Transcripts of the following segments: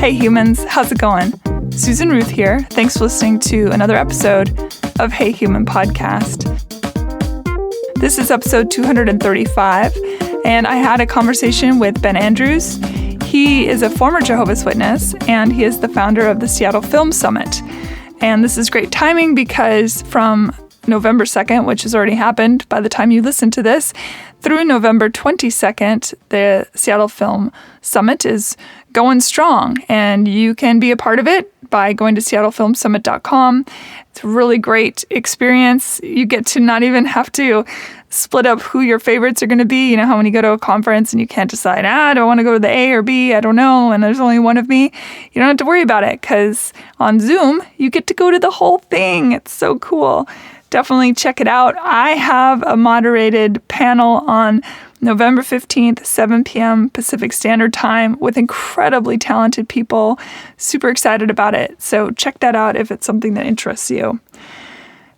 Hey humans, how's it going? Susan Ruth here. Thanks for listening to another episode of Hey Human Podcast. This is episode 235, and I had a conversation with Ben Andrews. He is a former Jehovah's Witness, and he is the founder of the Seattle Film Summit. And this is great timing because from November 2nd, which has already happened by the time you listen to this, through November 22nd, the Seattle Film Summit is going strong, and you can be a part of it by going to seattlefilmsummit.com. It's a really great experience. You get to not even have to split up who your favorites are going to be. You know how when you go to a conference and you can't decide, do I want to go to the A or B? I don't know, and there's only one of me. You don't have to worry about it because on Zoom, you get to go to the whole thing. It's so cool. Definitely check it out. I have a moderated panel on November 15th, 7 p.m. Pacific Standard Time with incredibly talented people. Super excited about it. So check that out if it's something that interests you.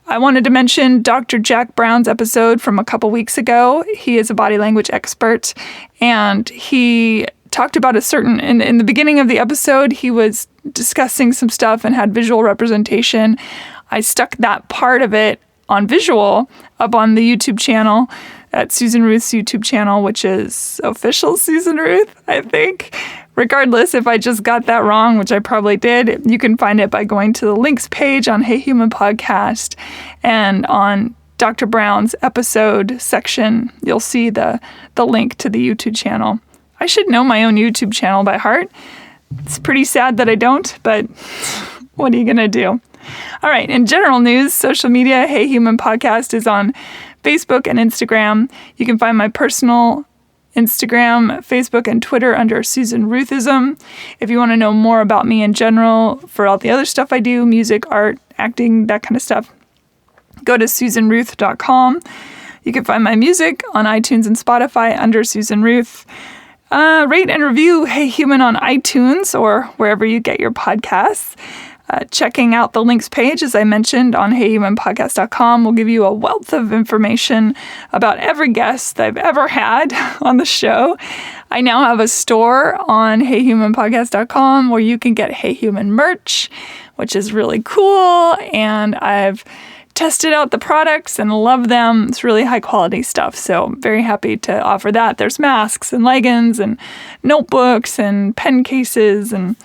I wanted to mention Dr. Jack Brown's episode from a couple weeks ago. He is a body language expert, and he talked about in the beginning of the episode, he was discussing some stuff and had visual representation. I stuck that part of it on visual up on the YouTube channel at Susan Ruth's YouTube channel, which is official Susan Ruth, I think. Regardless, if I just got that wrong, which I probably did, you can find it by going to the links page on Hey Human Podcast, and on Dr. Brown's episode section, you'll see the link to the YouTube channel. I should know my own YouTube channel by heart. It's pretty sad that I don't, but what are you going to do? All right, in general news, social media, Hey Human Podcast is on Facebook and Instagram. You can find my personal Instagram, Facebook, and Twitter under Susan Ruthism. If you want to know more about me in general, for all the other stuff I do, music, art, acting, that kind of stuff, go to susanruth.com. You can find my music on iTunes and Spotify under Susan Ruth. Rate and review Hey Human on iTunes or wherever you get your podcasts. Checking out the links page, as I mentioned, on heyhumanpodcast.com will give you a wealth of information about every guest I've ever had on the show. I now have a store on heyhumanpodcast.com where you can get Hey Human merch, which is really cool, and I've tested out the products and love them. It's really high quality stuff, so I'm very happy to offer that. There's masks and leggings and notebooks and pen cases and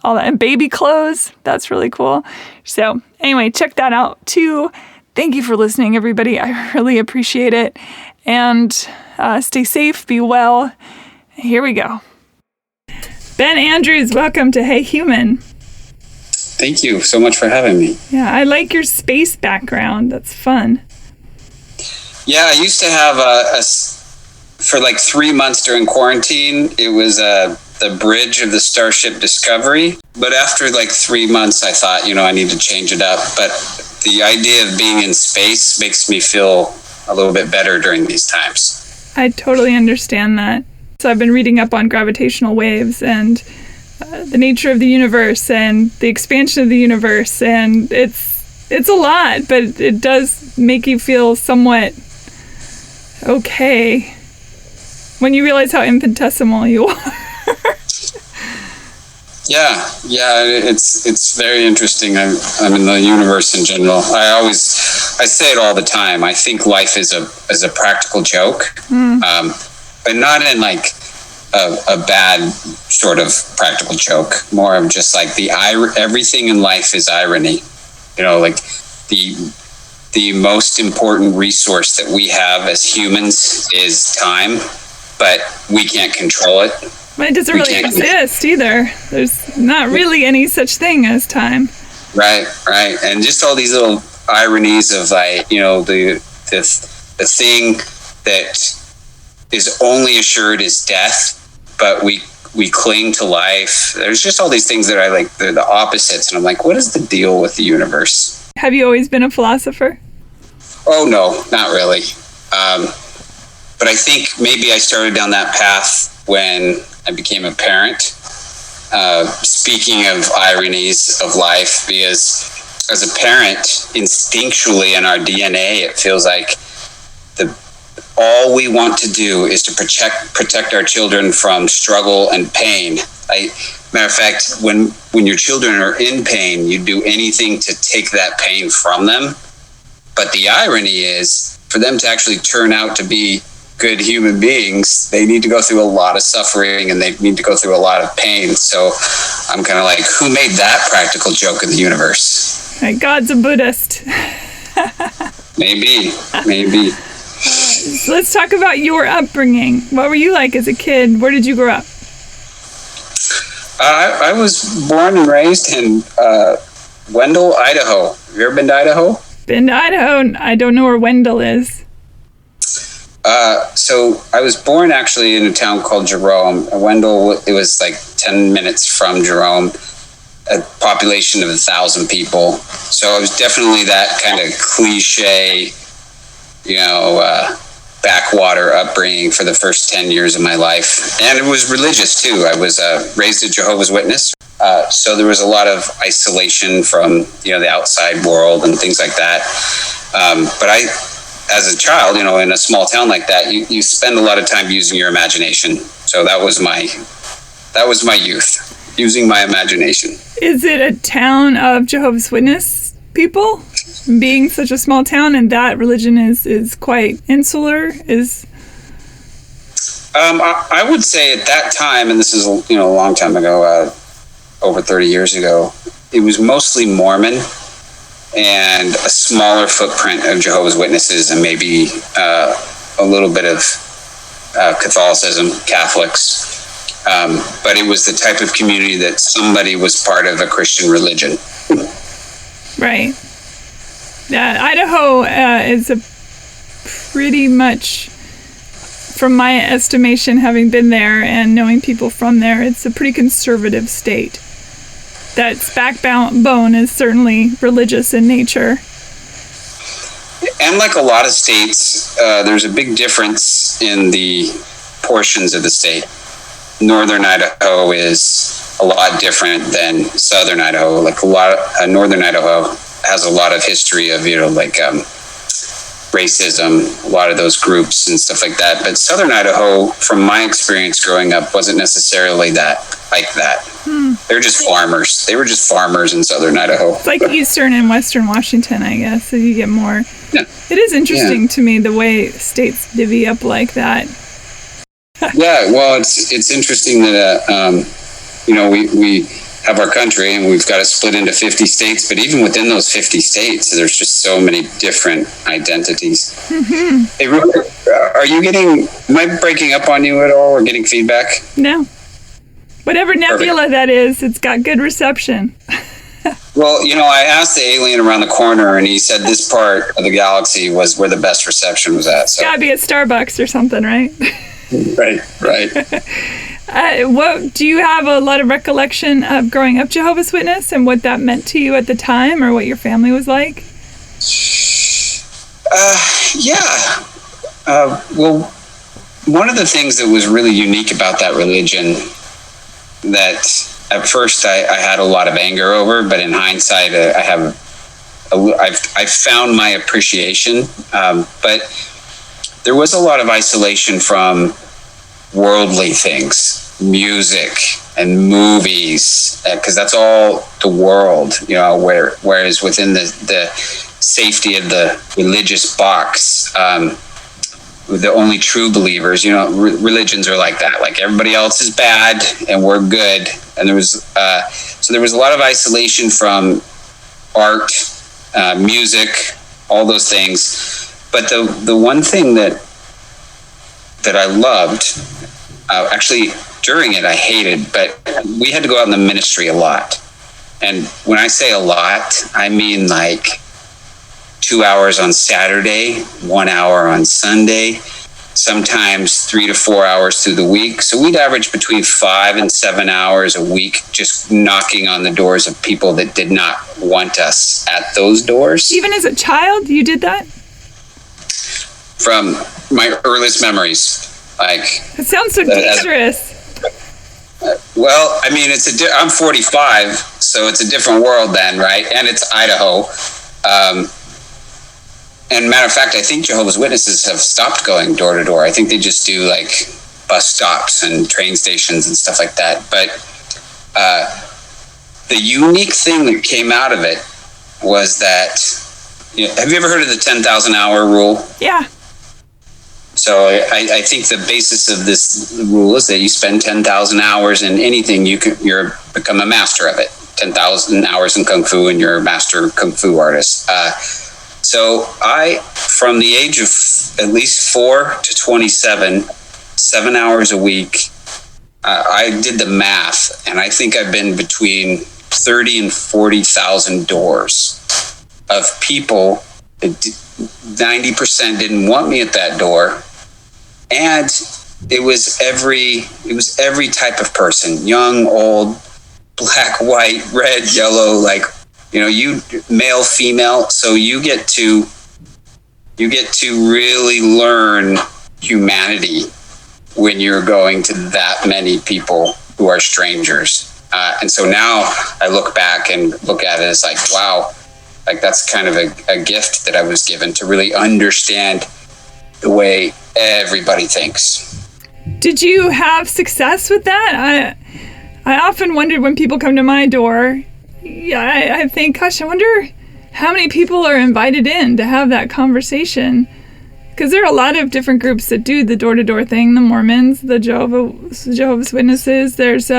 all that, and baby clothes. That's really cool. So anyway, check that out too. Thank you for listening, everybody. I really appreciate it. And stay safe, be well. Here we go. Ben Andrews, welcome to Hey Human. Thank you so much for having me. Yeah, I like your space background. That's fun. Yeah, I used to have for like 3 months during quarantine, it was the bridge of the Starship Discovery. But after like 3 months, I thought, I need to change it up. But the idea of being in space makes me feel a little bit better during these times. I totally understand that. So I've been reading up on gravitational waves and the nature of the universe and the expansion of the universe. And it's a lot, but it does make you feel somewhat okay when you realize how infinitesimal you are. Yeah, it's very interesting. I'm in the universe in general. I say it all the time. I think life is a practical joke, but not in like a bad sort of practical joke. More of just like everything in life is irony. Like the most important resource that we have as humans is time, but we can't control it. But it doesn't really exist either. There's not really any such thing as time. Right. And just all these little ironies of like, the thing that is only assured is death, but we cling to life. There's just all these things that I like, they're the opposites. And I'm like, what is the deal with the universe? Have you always been a philosopher? Oh, no, not really. But I think maybe I started down that path when I became a parent. Speaking of ironies of life, because as a parent, instinctually in our DNA, it feels like all we want to do is to protect our children from struggle and pain. Matter of fact, when your children are in pain, you do anything to take that pain from them. But the irony is, for them to actually turn out to be good human beings, they need to go through a lot of suffering and they need to go through a lot of pain. So I'm kind of like, who made that practical joke in the universe? God's a Buddhist. Maybe. Let's talk about your upbringing. What were you like as a kid? Where did you grow up? I was born and raised in Wendell, Idaho. Have you ever been to Idaho? Been to Idaho. I don't know where Wendell is. So I was born actually in a town called Jerome. Wendell, it was like 10 minutes from Jerome, a population of 1,000 people. So I was definitely that kind of cliche, backwater upbringing for the first 10 years of my life. And it was religious too. I was raised a Jehovah's Witness. So there was a lot of isolation from, the outside world and things like that. But as a child, in a small town like that, you spend a lot of time using your imagination. So that was my youth, using my imagination. Is it a town of Jehovah's Witness people? Being such a small town, and that religion is quite insular, I would say at that time, and this is a long time ago, over 30 years ago, it was mostly Mormon and a smaller footprint of Jehovah's Witnesses and maybe a little bit of Catholicism, Catholics. But it was the type of community that somebody was part of a Christian religion. Right. Yeah, Idaho is a pretty much, from my estimation, having been there and knowing people from there, it's a pretty conservative state. That's backbone is certainly religious in nature. And like a lot of states, there's a big difference in the portions of the state. Northern Idaho is a lot different than Southern Idaho. Like Northern Idaho has a lot of history of, racism, a lot of those groups and stuff like that. But Southern Idaho, from my experience growing up, wasn't necessarily like that. They're just farmers. They were just farmers in Southern Idaho. It's like Eastern and Western Washington, I guess. So you get more. Yeah. It is interesting to me the way states divvy up like that. Yeah, well, it's interesting that we have our country and we've got it split into 50 states, but even within those 50 states, there's just so many different identities. Mm-hmm. Hey, am I breaking up on you at all or getting feedback? No. Whatever nebula Perfect. That is, it's got good reception. Well, I asked the alien around the corner and he said this part of the galaxy was where the best reception was at. So. It's gotta be at Starbucks or something, right? Right. What do you have a lot of recollection of growing up Jehovah's Witness and what that meant to you at the time, or what your family was like? Yeah. Well, one of the things that was really unique about that religion that at first I had a lot of anger over, but in hindsight I've found my appreciation. But there was a lot of isolation from worldly things, music and movies, because that's all the world, whereas within the safety of the religious box, the only true believers, religions are like that. Like everybody else is bad and we're good. And there was a lot of isolation from art, music, all those things. But the one thing that I loved, actually during it I hated, but we had to go out in the ministry a lot. And when I say a lot, I mean like 2 hours on Saturday, 1 hour on Sunday, sometimes 3 to 4 hours through the week. So we'd average between 5 and 7 hours a week just knocking on the doors of people that did not want us at those doors. Even as a child, you did that? From my earliest memories. It sounds so dangerous. Well, I mean, I'm 45, so it's a different world then, right? And it's Idaho. And matter of fact, I think Jehovah's Witnesses have stopped going door to door. I think they just do like bus stops and train stations and stuff like that. But The unique thing that came out of it was that, have you ever heard of the 10,000 hour rule? Yeah. So I think the basis of this rule is that you spend 10,000 hours in anything, you're become a master of it. 10,000 hours in Kung Fu and you're a master Kung Fu artist. So from the age of at least 4 to 27, 7 hours a week, I did the math, and I think I've been between 30 and 40,000 doors of people that 90% didn't want me at that door. And it was every type of person, young, old, black, white, red, yellow, like, you male, female. So you get to really learn humanity when you're going to that many people who are strangers. And so now I look back and look at it as like, wow, like that's kind of a gift that I was given to really understand the way everybody thinks. Did you have success with that? I often wondered when people come to my door, I think, gosh, I wonder how many people are invited in to have that conversation. Because there are a lot of different groups that do the door-to-door thing, the Mormons, the Jehovah's Witnesses. There's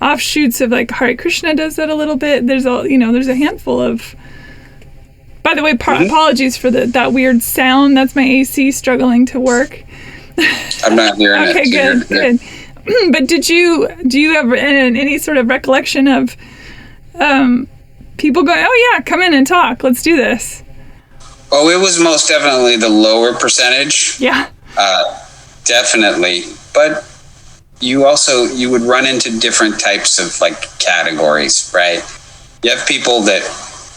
offshoots of like Hare Krishna does that a little bit. There's a handful of... By the way, apologies for that weird sound. That's my AC struggling to work. I'm not hearing it. Okay, good. But do you have any sort of recollection of people going, oh yeah, come in and talk, let's do this? Oh, it was most definitely the lower percentage. Yeah. Definitely. But you would run into different types of like categories, right? You have people that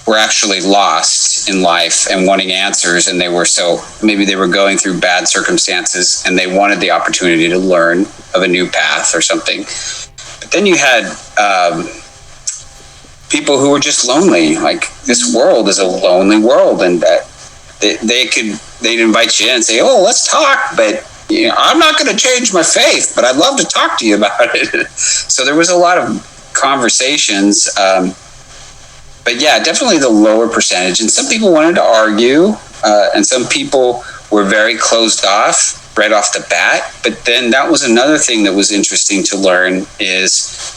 were actually lost in life and wanting answers, and maybe they were going through bad circumstances and they wanted the opportunity to learn of a new path or something. But then you had people who were just lonely. Like, this world is a lonely world, and they'd invite you in and say, oh, let's talk, but I'm not going to change my faith, but I'd love to talk to you about it. So there was a lot of conversations. But yeah, definitely the lower percentage. And some people wanted to argue, and some people were very closed off right off the bat. But then that was another thing that was interesting to learn, is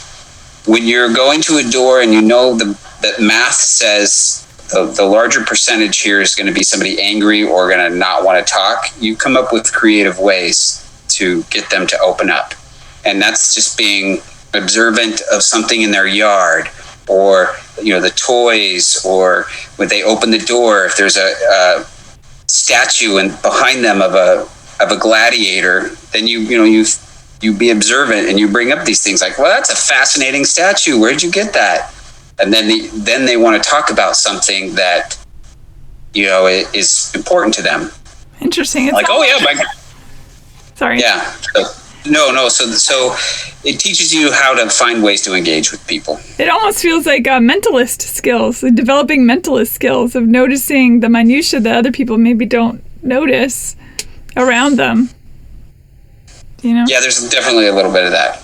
when you're going to a door and that math says the larger percentage here is going to be somebody angry or going to not want to talk, you come up with creative ways to get them to open up. And that's just being observant of something in their yard, or the toys, or when they open the door, if there's a statue and behind them of a gladiator, then you be observant and you bring up these things like, well, that's a fascinating statue, where'd you get that? And then they want to talk about something that is important to them. Interesting. Like, oh yeah, my sorry. Yeah. So it teaches you how to find ways to engage with people. It almost feels like mentalist skills, developing mentalist skills of noticing the minutia that other people maybe don't notice around them. Yeah, there's definitely a little bit of that.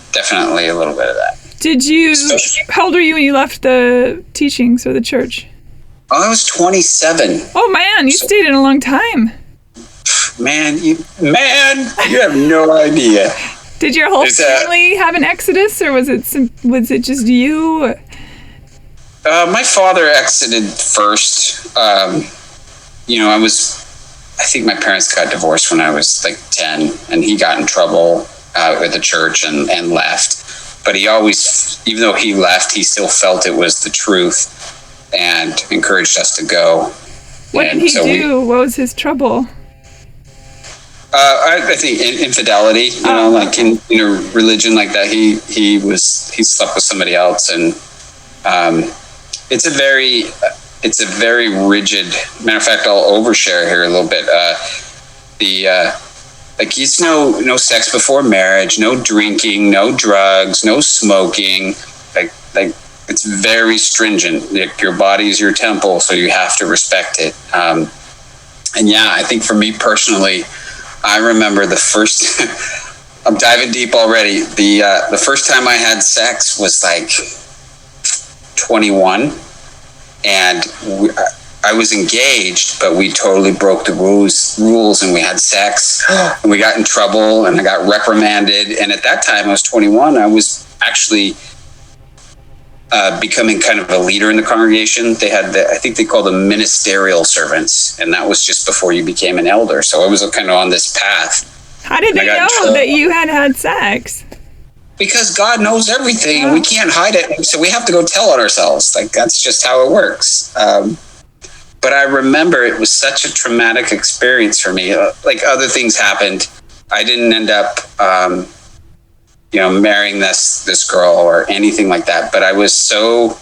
How old were you when you left the teachings or the church? I was 27. Oh man, you stayed in a long time. Man, you have no idea. Did your whole family have an exodus, or was it just you? My father exited first. I think my parents got divorced when I was like 10, and he got in trouble with the church and left. But he always, even though he left, he still felt it was the truth and encouraged us to go. What did he do? What was his trouble? I think infidelity, like in a religion like that, he slept with somebody else, and it's a very rigid. Matter of fact, I'll overshare here a little bit. It's no sex before marriage, no drinking, no drugs, no smoking. Like it's very stringent. Like, your body is your temple, so you have to respect it. And yeah, I think for me personally, I remember the I'm diving deep already. The first time I had sex was like 21, and I was engaged, but we totally broke the rules, and we had sex, and we got in trouble, and I got reprimanded. And at that time, I was 21. I was actually becoming kind of a leader in the congregation. They had, I think they called them ministerial servants, and that was just before you became an elder. So I was kind of on this path. How did they know that you had sex? Because God knows everything, and we can't hide it. So we have to go tell on ourselves. Like, that's just how it works. But I remember it was such a traumatic experience for me. Like, other things happened. I didn't end up, marrying this girl or anything like that. But I was so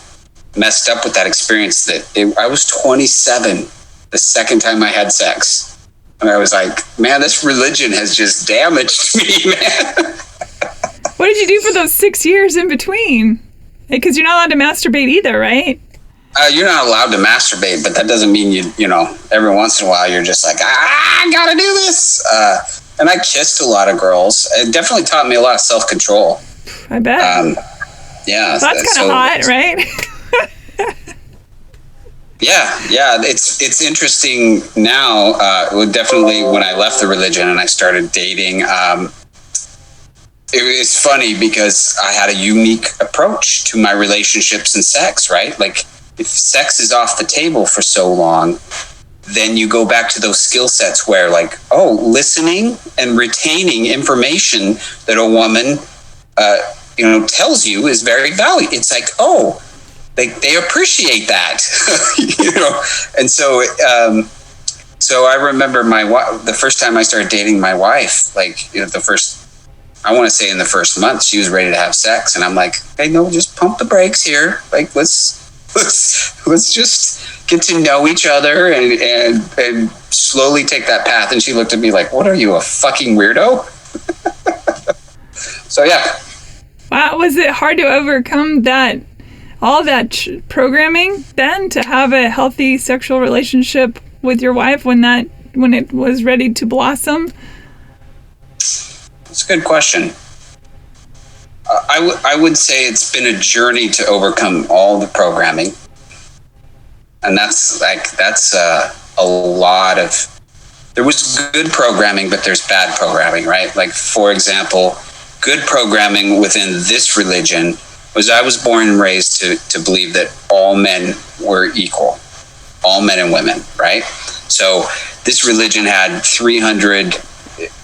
messed up with that experience that I was 27 the second time I had sex. And I was like, man, this religion has just damaged me, man. What did you do for those 6 years in between? Because you're not allowed to masturbate either, right? You're not allowed to masturbate, but that doesn't mean you know, every once in a while you're just like, I gotta do this. And I kissed a lot of girls. It definitely taught me a lot of self-control. I bet. Yeah. That's kind of hot, right? Yeah. It's interesting now. Definitely when I left the religion and I started dating, it was funny because I had a unique approach to my relationships and sex, right? Like, if sex is off the table for so long, then you go back to those skill sets where, like, listening and retaining information that a woman, tells you is very valuable. It's like, they appreciate that, And so, so I remember the first time I started dating my wife, like, I want to say in the first month, she was ready to have sex, and I'm like, hey, no, just pump the brakes here. Like, let's just get to know each other and slowly take that path. And she looked at me like, what are you, a fucking weirdo? So, yeah. Wow, was it hard to overcome all that programming then to have a healthy sexual relationship with your wife when it was ready to blossom? That's a good question. I would say it's been a journey to overcome all the programming. And that's a lot of, there was good programming, but there's bad programming, right? Like, for example, good programming within this religion was I was born and raised to believe that all men were equal, all men and women, right? So this religion had 300,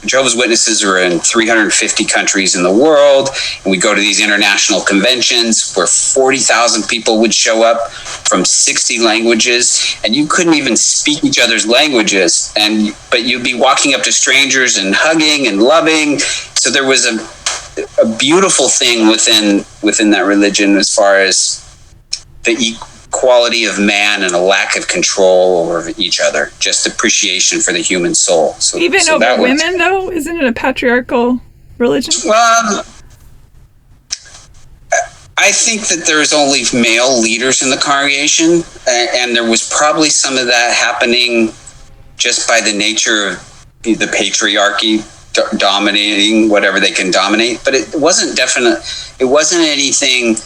Jehovah's Witnesses are in 350 countries in the world, and we go to these international conventions where 40,000 people would show up from 60 languages, and you couldn't even speak each other's languages, but you'd be walking up to strangers and hugging and loving. So there was a beautiful thing within that religion as far as the equality of man and a lack of control over each other, just appreciation for the human soul. So over women, though? Isn't it a patriarchal religion? Well, I think that there's only male leaders in the congregation, and there was probably some of that happening just by the nature of the patriarchy dominating whatever they can dominate. But it wasn't anything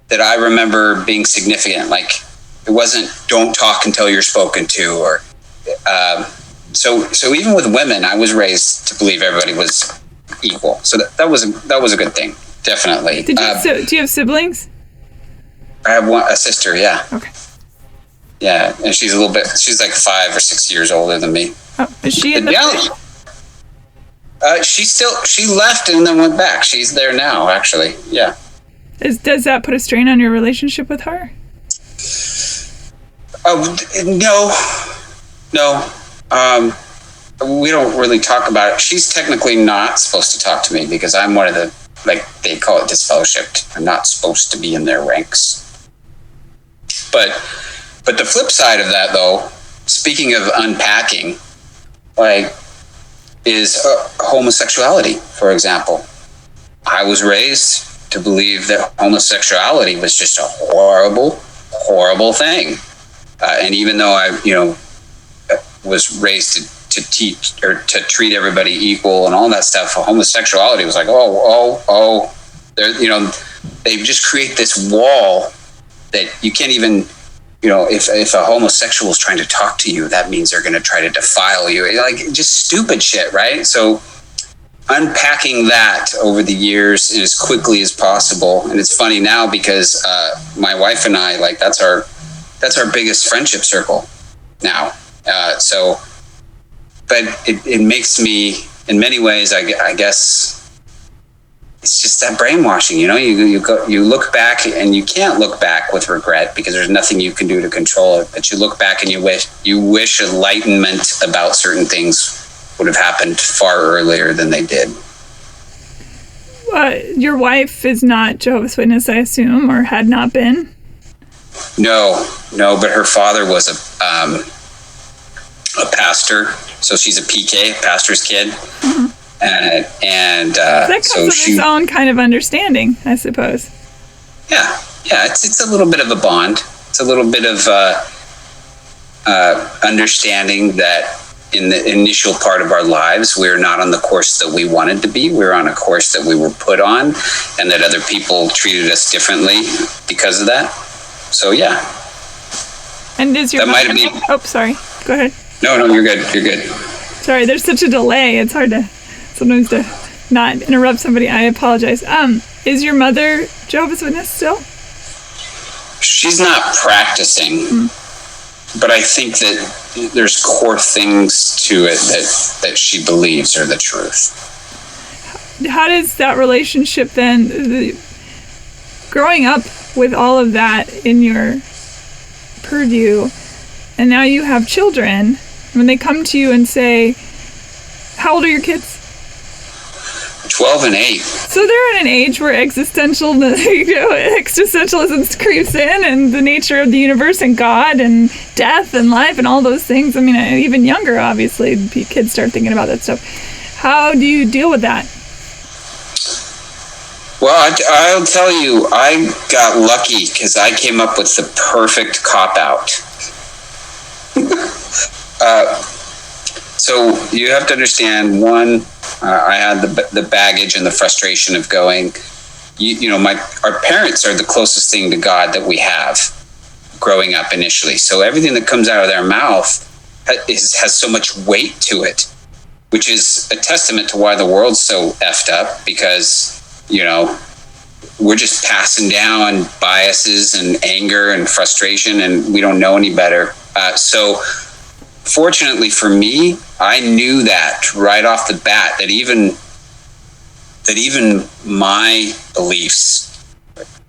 that I remember being significant. Like, it wasn't don't talk until you're spoken to, or so even with women, I was raised to believe everybody was equal. So that was a good thing, definitely. Do you have siblings? I have a sister, yeah. Okay. Yeah, and she's like 5 or 6 years older than me. Oh, is she in the faith? She left and then went back. She's there now, actually. Yeah. Does that put a strain on your relationship with her? No. We don't really talk about it. She's technically not supposed to talk to me because I'm one of the, like, they call it disfellowshipped. I'm not supposed to be in their ranks. But the flip side of that, though, speaking of unpacking, like, is homosexuality, for example. I was raised to believe that homosexuality was just a horrible, horrible thing. And even though I, was raised to teach or to treat everybody equal and all that stuff. Homosexuality was like, oh, they just create this wall that you can't even, if a homosexual is trying to talk to you, that means they're going to try to defile you. Like, just stupid shit, right? So unpacking that over the years as quickly as possible. And it's funny now because my wife and I, like, that's our biggest friendship circle now. But it makes me, in many ways, I guess, it's just that brainwashing. You look back, and you can't look back with regret because there's nothing you can do to control it. But you look back and you wish enlightenment about certain things would have happened far earlier than they did. Your wife is not Jehovah's Witness, I assume, or had not been? No, but her father was a pastor, so she's a PK, pastor's kid. Mm-hmm. And that comes with its own kind of understanding, I suppose. Yeah, it's a little bit of a bond. It's a little bit of understanding that in the initial part of our lives, we're not on the course that we wanted to be. We're on a course that we were put on, and that other people treated us differently because of that. So, yeah. And is your mother... Oh, sorry. Go ahead. No, you're good. You're good. Sorry, there's such a delay. It's hard to sometimes to not interrupt somebody. I apologize. Is your mother Jehovah's Witness still? She's not practicing, but I think that there's core things to it that she believes are the truth. How does that relationship then, growing up with all of that in your purview, and now you have children, when they come to you and say, how old are your kids? 12 and 8. So they're at an age where existentialism creeps in, and the nature of the universe and God and death and life and all those things. I mean, even younger, obviously, kids start thinking about that stuff. How do you deal with that? Well, I'll tell you, I got lucky because I came up with the perfect cop-out. So you have to understand, one, I had the baggage and the frustration of going, our parents are the closest thing to God that we have growing up initially. So everything that comes out of their mouth has so much weight to it, which is a testament to why the world's so effed up, because, we're just passing down biases and anger and frustration, and we don't know any better. So fortunately for me, I knew that right off the bat, that even my beliefs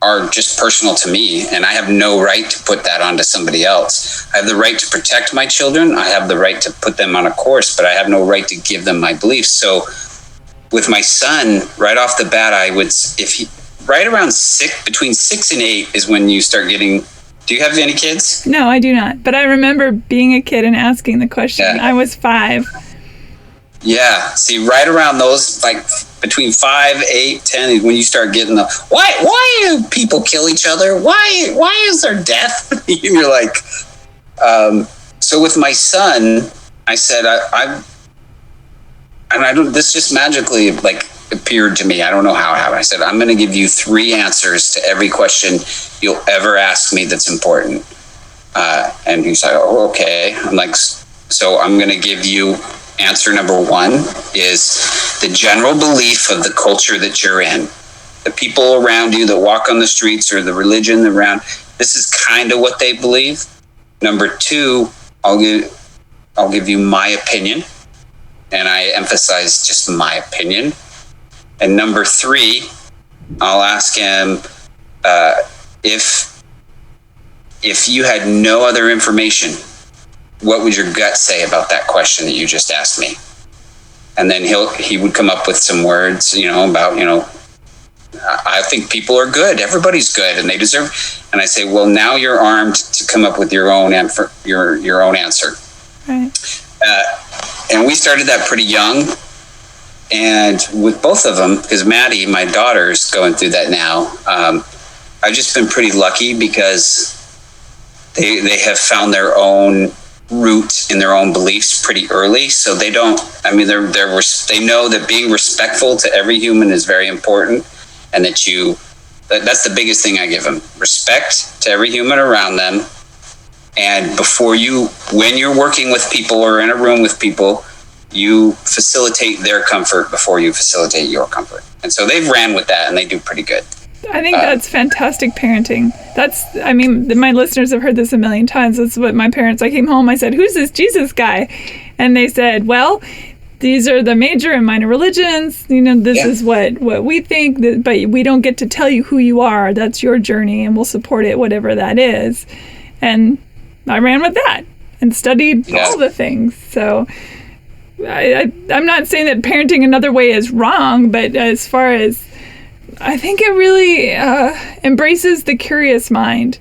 are just personal to me, and I have no right to put that onto somebody else. I have the right to protect my children. I have the right to put them on a course, but I have no right to give them my beliefs. So with my son, right off the bat, right around between 6 and 8 is when you start getting. Do you have any kids? No, I do not. But I remember being a kid and asking the question. Yeah. I was 5. Yeah. See, right around those, like between 5, 8, 10, is when you start getting the, why do people kill each other? Why is there death? And you're like, so with my son, I said, this just magically like appeared to me. I don't know how it happened. I said, I'm going to give you 3 answers to every question you'll ever ask me that's important. And he's like, oh, okay. I'm like, so I'm going to give you answer number 1 is the general belief of the culture that you're in. The people around you that walk on the streets, or the religion around, this is kind of what they believe. Number 2, I'll give you my opinion. And I emphasize just my opinion. And number 3, I'll ask him if you had no other information, what would your gut say about that question that you just asked me? And then he would come up with some words, about, I think people are good. Everybody's good, and they deserve. And I say, well, now you're armed to come up with your own answer. Right. And we started that pretty young. And with both of them, because Maddie, my daughter's going through that now, I've just been pretty lucky because they have found their own root in their own beliefs pretty early. So they don't, I mean, they know that being respectful to every human is very important, and that's the biggest thing I give them: respect to every human around them. And when you're working with people or in a room with people, you facilitate their comfort before you facilitate your comfort. And so they've ran with that, and they do pretty good. I think that's fantastic parenting. My listeners have heard this a million times. That's what my parents, I came home, I said, "Who's this Jesus guy?" And they said, "Well, these are the major and minor religions. This is what we think, but we don't get to tell you who you are. That's your journey, and we'll support it, whatever that is." And I ran with that and studied all the things. So I'm not saying that parenting another way is wrong, but as far as, I think it really embraces the curious mind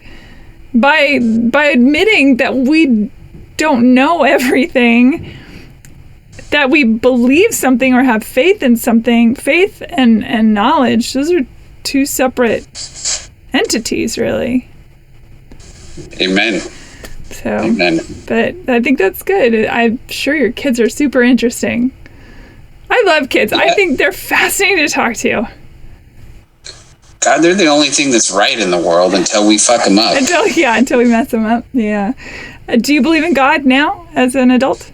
by admitting that we don't know everything, that we believe something or have faith in something. Faith and knowledge, those are two separate entities, really. Amen. So, Amen. But I think that's good. I'm sure your kids are super interesting. I love kids. Yeah. I think they're fascinating to talk to. God, they're the only thing that's right in the world until we fuck them up. Until we mess them up. Yeah. Do you believe in God now as an adult?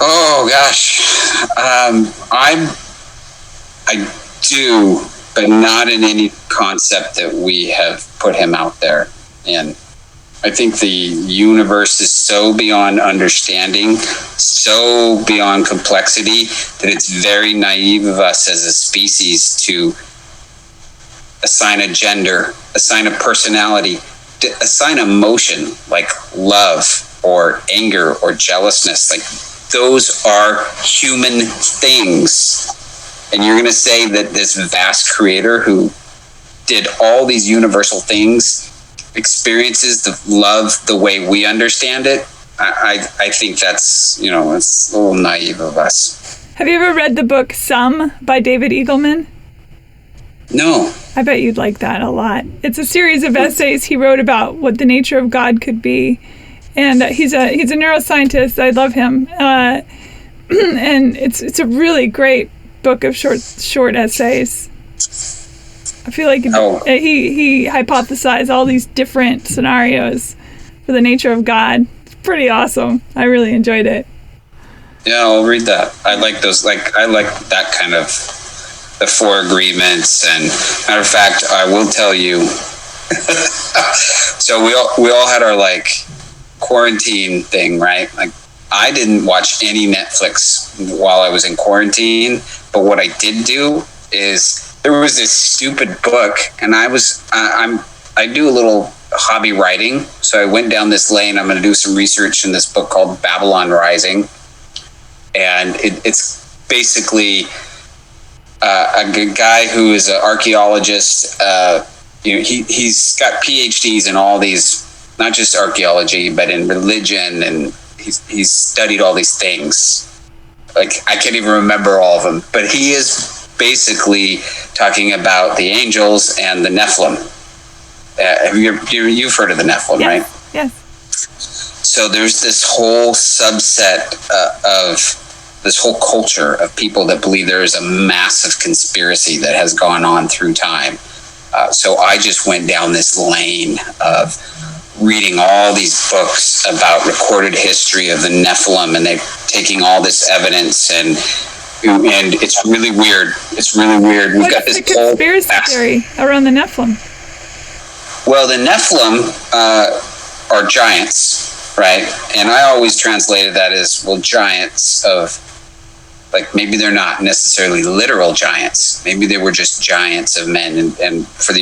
Oh gosh, I do, but not in any concept that we have put him out there in. I think the universe is so beyond understanding, so beyond complexity, that it's very naive of us as a species to assign a gender, assign a personality, assign emotion like love or anger or jealousness. Like, those are human things. And you're going to say that this vast creator who did all these universal things experiences the love the way we understand it? I think that's, it's a little naive of us. Have you ever read the book Some by David Eagleman? No. I bet you'd like that a lot. It's a series of essays he wrote about what the nature of God could be. And he's a neuroscientist. I love him. And it's a really great book of short essays. I feel like he hypothesized all these different scenarios for the nature of God. It's pretty awesome. I really enjoyed it. Yeah, I'll read that. I like those. I like that kind of the four agreements. And matter of fact, I will tell you. So we all had our quarantine thing, right? Like, I didn't watch any Netflix while I was in quarantine, but what I did do is there was this stupid book, and I do a little hobby writing, so I went down this lane. I'm going to do some research in this book called Babylon Rising, and it's basically a good guy who is an archaeologist. He's got PhDs in all these, not just archaeology, but in religion, and he's studied all these things. Like, I can't even remember all of them, but he is basically talking about the angels and the Nephilim. You've heard of the Nephilim, yes. Right? Yes. So there's this whole subset of this whole culture of people that believe there is a massive conspiracy that has gone on through time. So I just went down this lane of reading all these books about recorded history of the Nephilim, and they're taking all this evidence, and it's really weird. It's really weird. We've got this conspiracy theory around the Nephilim. Well, the Nephilim are giants, right? And I always translated that as, giants of, maybe they're not necessarily literal giants. Maybe they were just giants of men. And for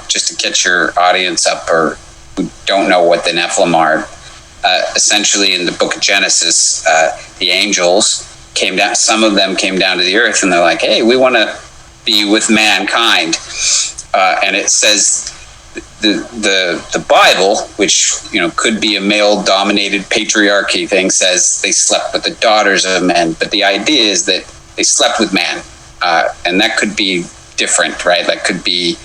just to catch your audience up, or who don't know what the Nephilim are, essentially in the book of Genesis, the angels came down. Some of them came down to the earth, and they're like, "Hey, we want to be with mankind." And it says the Bible, which could be a male-dominated patriarchy thing, says they slept with the daughters of men, but the idea is that they slept with man, and that could be different, right? That could be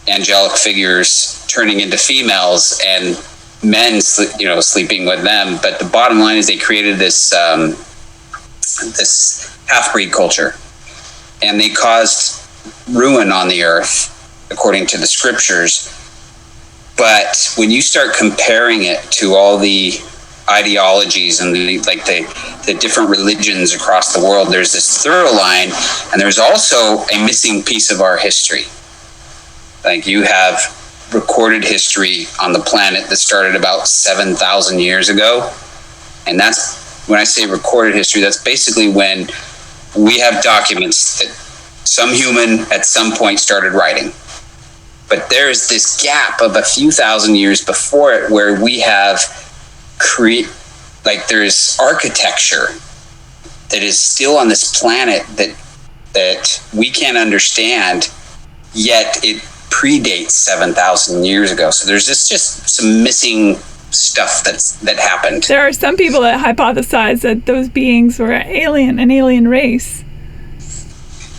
angelic figures turning into females and men, sleeping with them. But the bottom line is they created this this half-breed culture, and they caused ruin on the earth, according to the scriptures. But when you start comparing it to all the ideologies and the different religions across the world, there's this thorough line, and there's also a missing piece of our history. Like, you have recorded history on the planet that started about 7,000 years ago. And that's, when I say recorded history, that's basically when we have documents that some human at some point started writing. But there's this gap of a few thousand years before it where we have there's architecture that is still on this planet that we can't understand, yet it predates 7,000 years ago. So there's just some missing stuff that happened. There are some people that hypothesize that those beings were an alien race.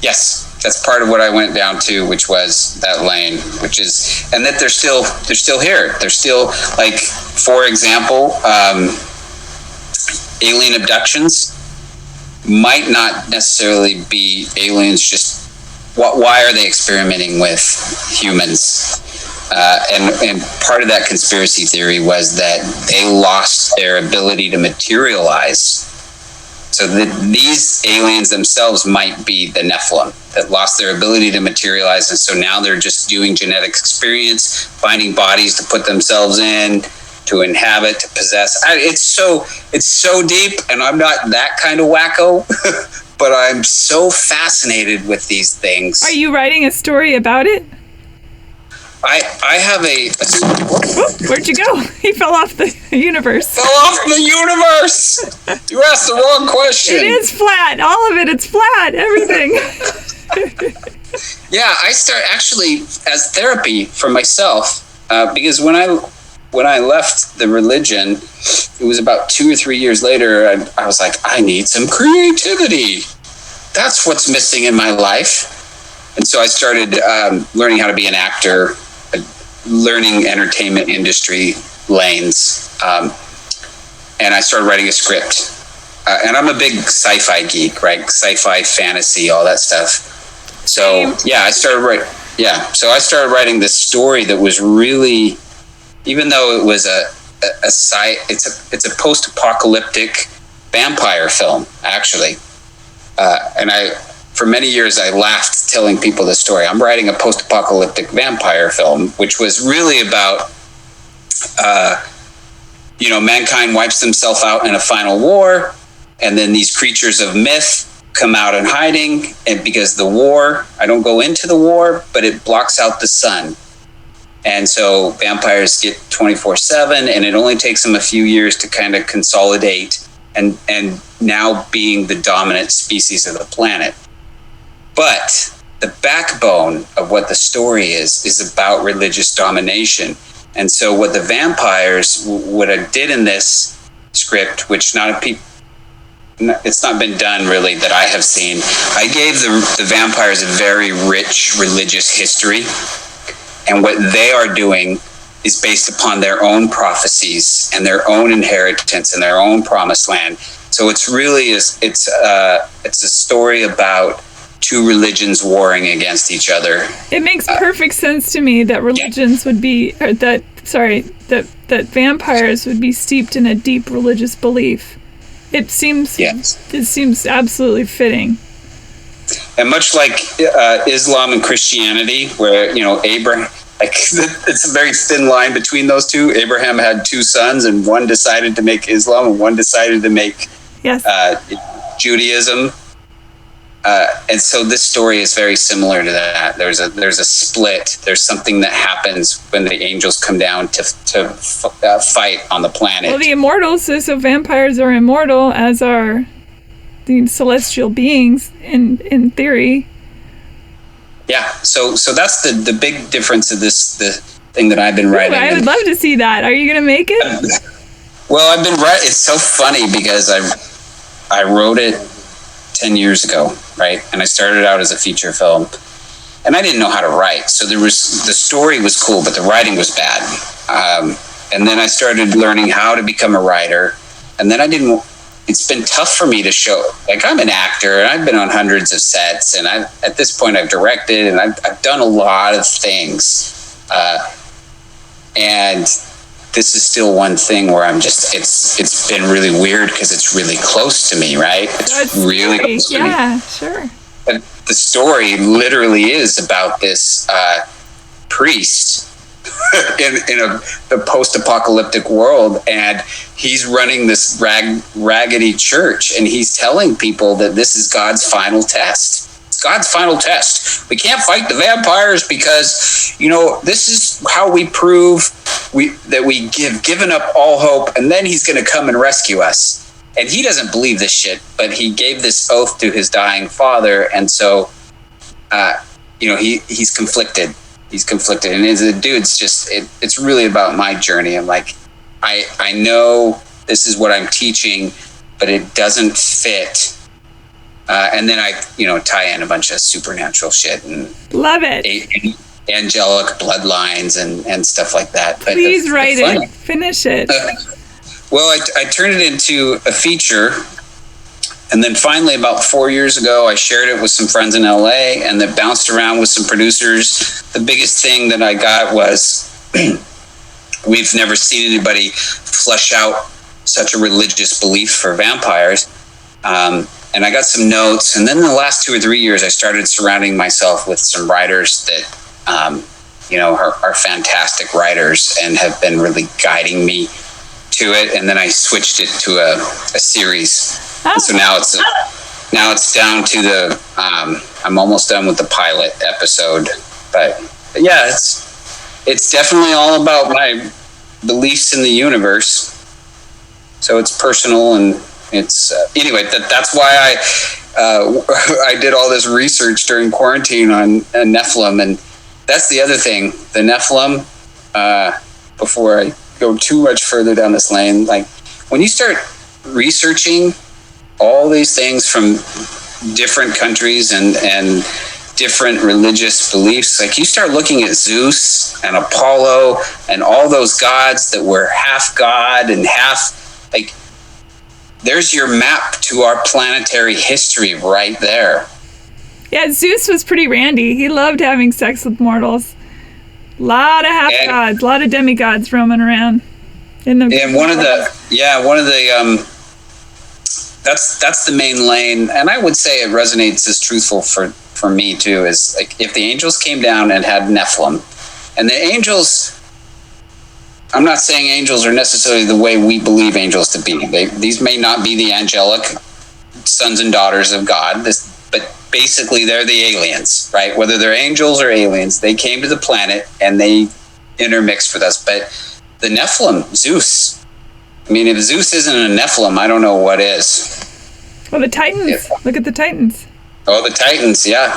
Yes, that's part of what I went down to, which was that lane, and that they're still here. They're still, like, for example, alien abductions might not necessarily be aliens. Just why are they experimenting with humans? And part of that conspiracy theory was that they lost their ability to materialize. So these aliens themselves might be the Nephilim that lost their ability to materialize, and so now they're just doing genetic experience, finding bodies to put themselves in, to inhabit, to possess. It's so deep, and I'm not that kind of wacko, but I'm so fascinated with these things. Are you writing a story about it? I have a where'd you go? He fell off the universe. Fell off the universe! You asked the wrong question. It is flat. All of it. It's flat. Everything. Yeah, I start actually as therapy for myself, because when I left the religion, it was about 2 or 3 years later, and I was like, I need some creativity. That's what's missing in my life. And so I started learning how to be an actor, learning entertainment industry lanes, and I started writing a script. And I'm a big sci-fi geek, right? Sci-fi, fantasy, all that stuff. So I started writing this story that was really, even though it was it's a post-apocalyptic vampire film, actually. And for many years, I laughed telling people the story. I'm writing a post-apocalyptic vampire film, which was really about, mankind wipes themselves out in a final war, and then these creatures of myth come out in hiding, and because the war, I don't go into the war, but it blocks out the sun. And so vampires get 24/7, and it only takes them a few years to kind of consolidate and now being the dominant species of the planet. But the backbone of what the story is about religious domination. And so what the vampires, what I did in this script, which it's not been done really that I have seen, I gave the vampires a very rich religious history. And what they are doing is based upon their own prophecies and their own inheritance and their own promised land. So it's really it's a story about two religions warring against each other. It makes perfect sense to me that religions would be, that vampires would be steeped in a deep religious belief. It seems absolutely fitting. And much like Islam and Christianity, where Abraham, it's a very thin line between those two. Abraham had two sons, and one decided to make Islam, and one decided to make Judaism. And so this story is very similar to that. There's a split. There's something that happens when the angels come down to fight on the planet. Well, the immortals, so vampires are immortal, as are the celestial beings in theory. Yeah, so that's the big difference of the thing that I've been writing. I would love to see that. Are you going to make it? Well, I've been writing. It's so funny because I wrote it 10 years ago, right? And I started out as a feature film, and I didn't know how to write. So the story was cool, but the writing was bad. And then I started learning how to become a writer. And then it's been tough for me to show, like, I'm an actor and I've been on hundreds of sets, and at this point I've directed and I've done a lot of things. And this is still one thing where I'm just, it's been really weird because it's really close to me, right? It's really close to me. Yeah, sure. But the story literally is about this priest in the post-apocalyptic world, and he's running this raggedy church, and he's telling people that this is God's final test. It's God's final test. We can't fight the vampires because, this is how we prove that we've given up all hope, and then he's going to come and rescue us. And he doesn't believe this shit, but he gave this oath to his dying father, and so, he's conflicted. He's conflicted, and as a dude, it's really about my journey. I'm like, I know this is what I'm teaching, but it doesn't fit. And then I, tie in a bunch of supernatural shit and love it, angelic bloodlines and stuff like that. But please write it, finish it. Well, I turned it into a feature. And then finally, about 4 years ago, I shared it with some friends in LA, and then bounced around with some producers. The biggest thing that I got was, we've never seen anybody flesh out such a religious belief for vampires. And I got some notes. And then in the last 2 or 3 years, I started surrounding myself with some writers that, are fantastic writers and have been really guiding me to it. And then I switched it to a series. Oh. So now it's down to I'm almost done with the pilot episode, but yeah, it's definitely all about my beliefs in the universe. So it's personal, and it's anyway. That's why I did all this research during quarantine on Nephilim, and that's the other thing. The Nephilim. Before I go too much further down this lane, like when you start researching all these things from different countries and different religious beliefs, like you start looking at Zeus and Apollo and all those gods that were half God and half, like, there's your map to our planetary history right there. Yeah, Zeus was pretty randy. He loved having sex with mortals. A lot of half gods, a lot of demigods roaming around in the. And one of the that's the main lane, and I would say it resonates as truthful for me too. Is like if the angels came down and had Nephilim, and the angels. I'm not saying angels are necessarily the way we believe angels to be. These may not be the angelic sons and daughters of God. But basically they're the aliens, right? Whether they're angels or aliens, they came to the planet and they intermixed with us. But the Nephilim, Zeus. I mean, if Zeus isn't a Nephilim, I don't know what is. Well, the Titans. Yeah. Look at the Titans. Oh, the Titans, yeah.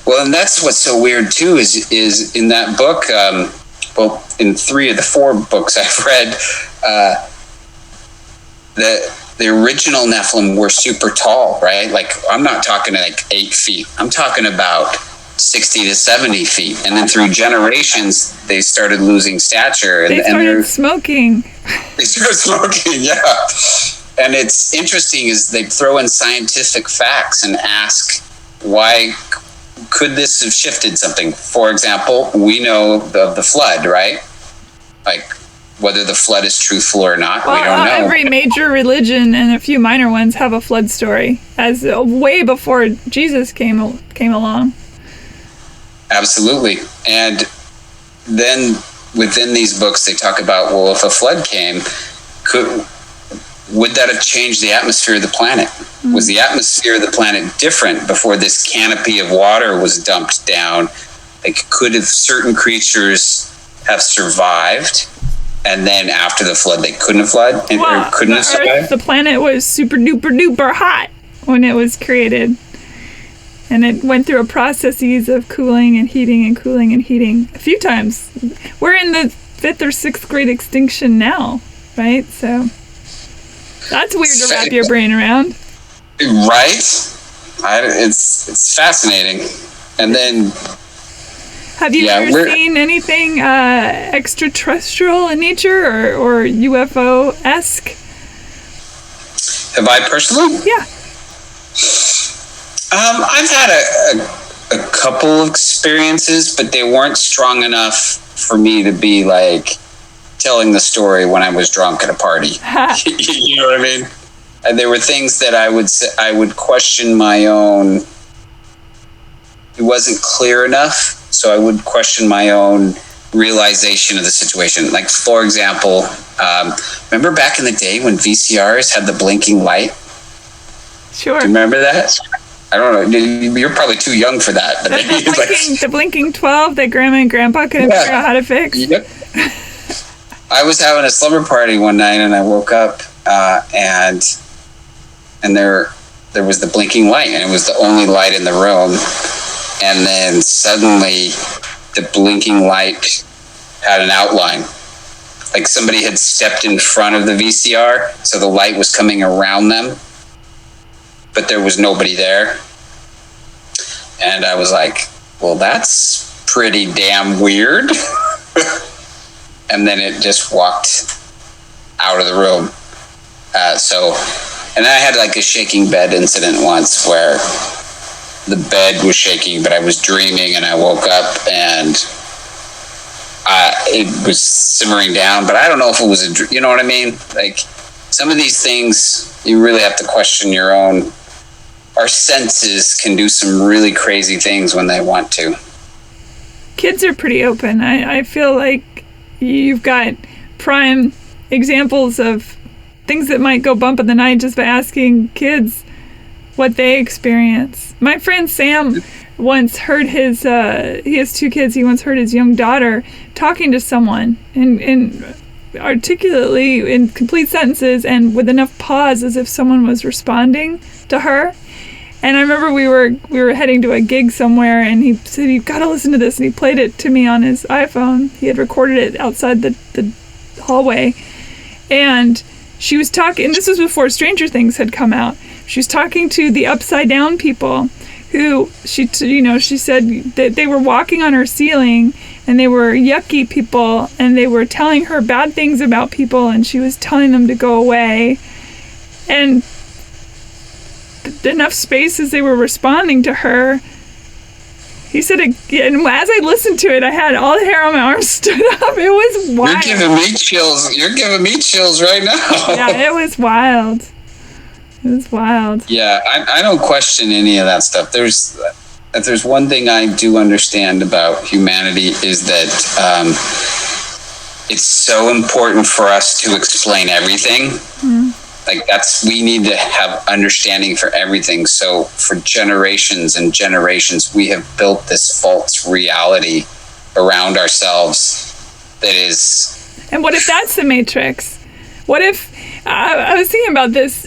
Well, and that's what's so weird too is in that book. In 3 of the 4 books I've read, the original Nephilim were super tall, right? Like, I'm not talking like 8 feet. I'm talking about 60 to 70 feet. And then through generations, they started losing stature. They started smoking. They started smoking, yeah. And it's interesting is they throw in scientific facts and ask, why could this have shifted something? For example, we know of the flood, right? Like, whether the flood is truthful or not, we don't know. Every major religion and a few minor ones have a flood story, as way before Jesus came along. Absolutely. And then within these books, they talk about, well, if a flood came, would that have changed the atmosphere of the planet? Mm-hmm. Was the atmosphere of the planet different before this canopy of water was dumped down? Like, could have certain creatures have survived, and then after the flood they couldn't have flood or couldn't have survived? The planet was super duper duper hot when it was created, and it went through a processes of cooling and heating and cooling and heating a few times. We're in the 5th or 6th grade extinction now, right? So that's weird to wrap your brain around, right? It's fascinating. And then Have you ever seen anything extraterrestrial in nature or UFO-esque? Have I personally? Yeah. I've had a couple of experiences, but they weren't strong enough for me to be like telling the story when I was drunk at a party. You know what I mean? And there were things that I would question my own. It wasn't clear enough, so I would question my own realization of the situation. Like, for example, remember back in the day when VCRs had the blinking light? Sure. Do you remember that? I don't know. You're probably too young for that. But the blinking 12 that Grandma and Grandpa couldn't figure out how to fix. Yep. I was having a slumber party one night, and I woke up, and there was the blinking light, and it was the only light in the room. And then suddenly, the blinking light had an outline. Like somebody had stepped in front of the VCR, so the light was coming around them, but there was nobody there. And I was like, well, that's pretty damn weird. And then it just walked out of the room. And I had like a shaking bed incident once where the bed was shaking, but I was dreaming, and I woke up and it was simmering down, but I don't know if it was you know what I mean? Like, some of these things, you really have to question your own. Our senses can do some really crazy things when they want to. Kids are pretty open. I feel like you've got prime examples of things that might go bump in the night just by asking kids what they experience. My friend Sam once heard he has 2 kids, he once heard his young daughter talking to someone and articulately in complete sentences and with enough pause as if someone was responding to her. And I remember we were heading to a gig somewhere, and he said, "You've got to listen to this." And he played it to me on his iPhone. He had recorded it outside the hallway. And she was talking, and this was before Stranger Things had come out. She was talking to the upside down people who she said that they were walking on her ceiling, and they were yucky people, and they were telling her bad things about people, and she was telling them to go away. And enough space as they were responding to her, he said, and as I listened to it, I had all the hair on my arms stood up. It was wild. You're giving me chills. You're giving me chills right now. Yeah, it was wild. It was wild. Yeah, I don't question any of that stuff. There's one thing I do understand about humanity is that it's so important for us to explain everything. Mm-hmm. Like, we need to have understanding for everything. So for generations and generations, we have built this false reality around ourselves that is... And what if that's the Matrix? What if, I was thinking about this,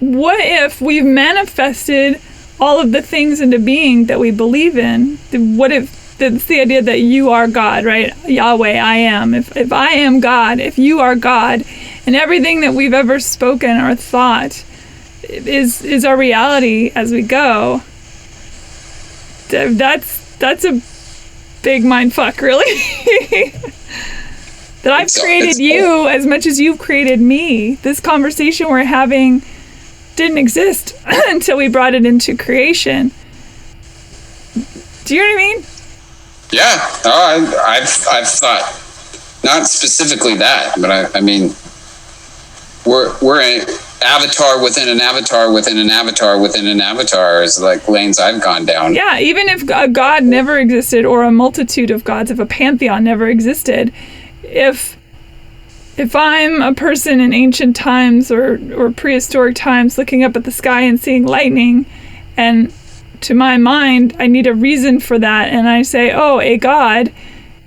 what if we've manifested all of the things into being that we believe in? What if, it's the idea that you are God, right? Yahweh, I am. If I am God, if you are God, and everything that we've ever spoken or thought is our reality as we go, that's a big mind fuck, really. That I've created you as much as you've created me. This conversation we're having didn't exist until we brought it into creation. Do you know what I mean? Yeah, I've thought, not specifically that, but I mean, we're an avatar within an avatar within an avatar within an avatar is like lanes I've gone down. Yeah, even if a god never existed, or a multitude of gods, if a pantheon never existed, if I'm a person in ancient times or prehistoric times looking up at the sky and seeing lightning, and to my mind, I need a reason for that, and I say, oh, a god,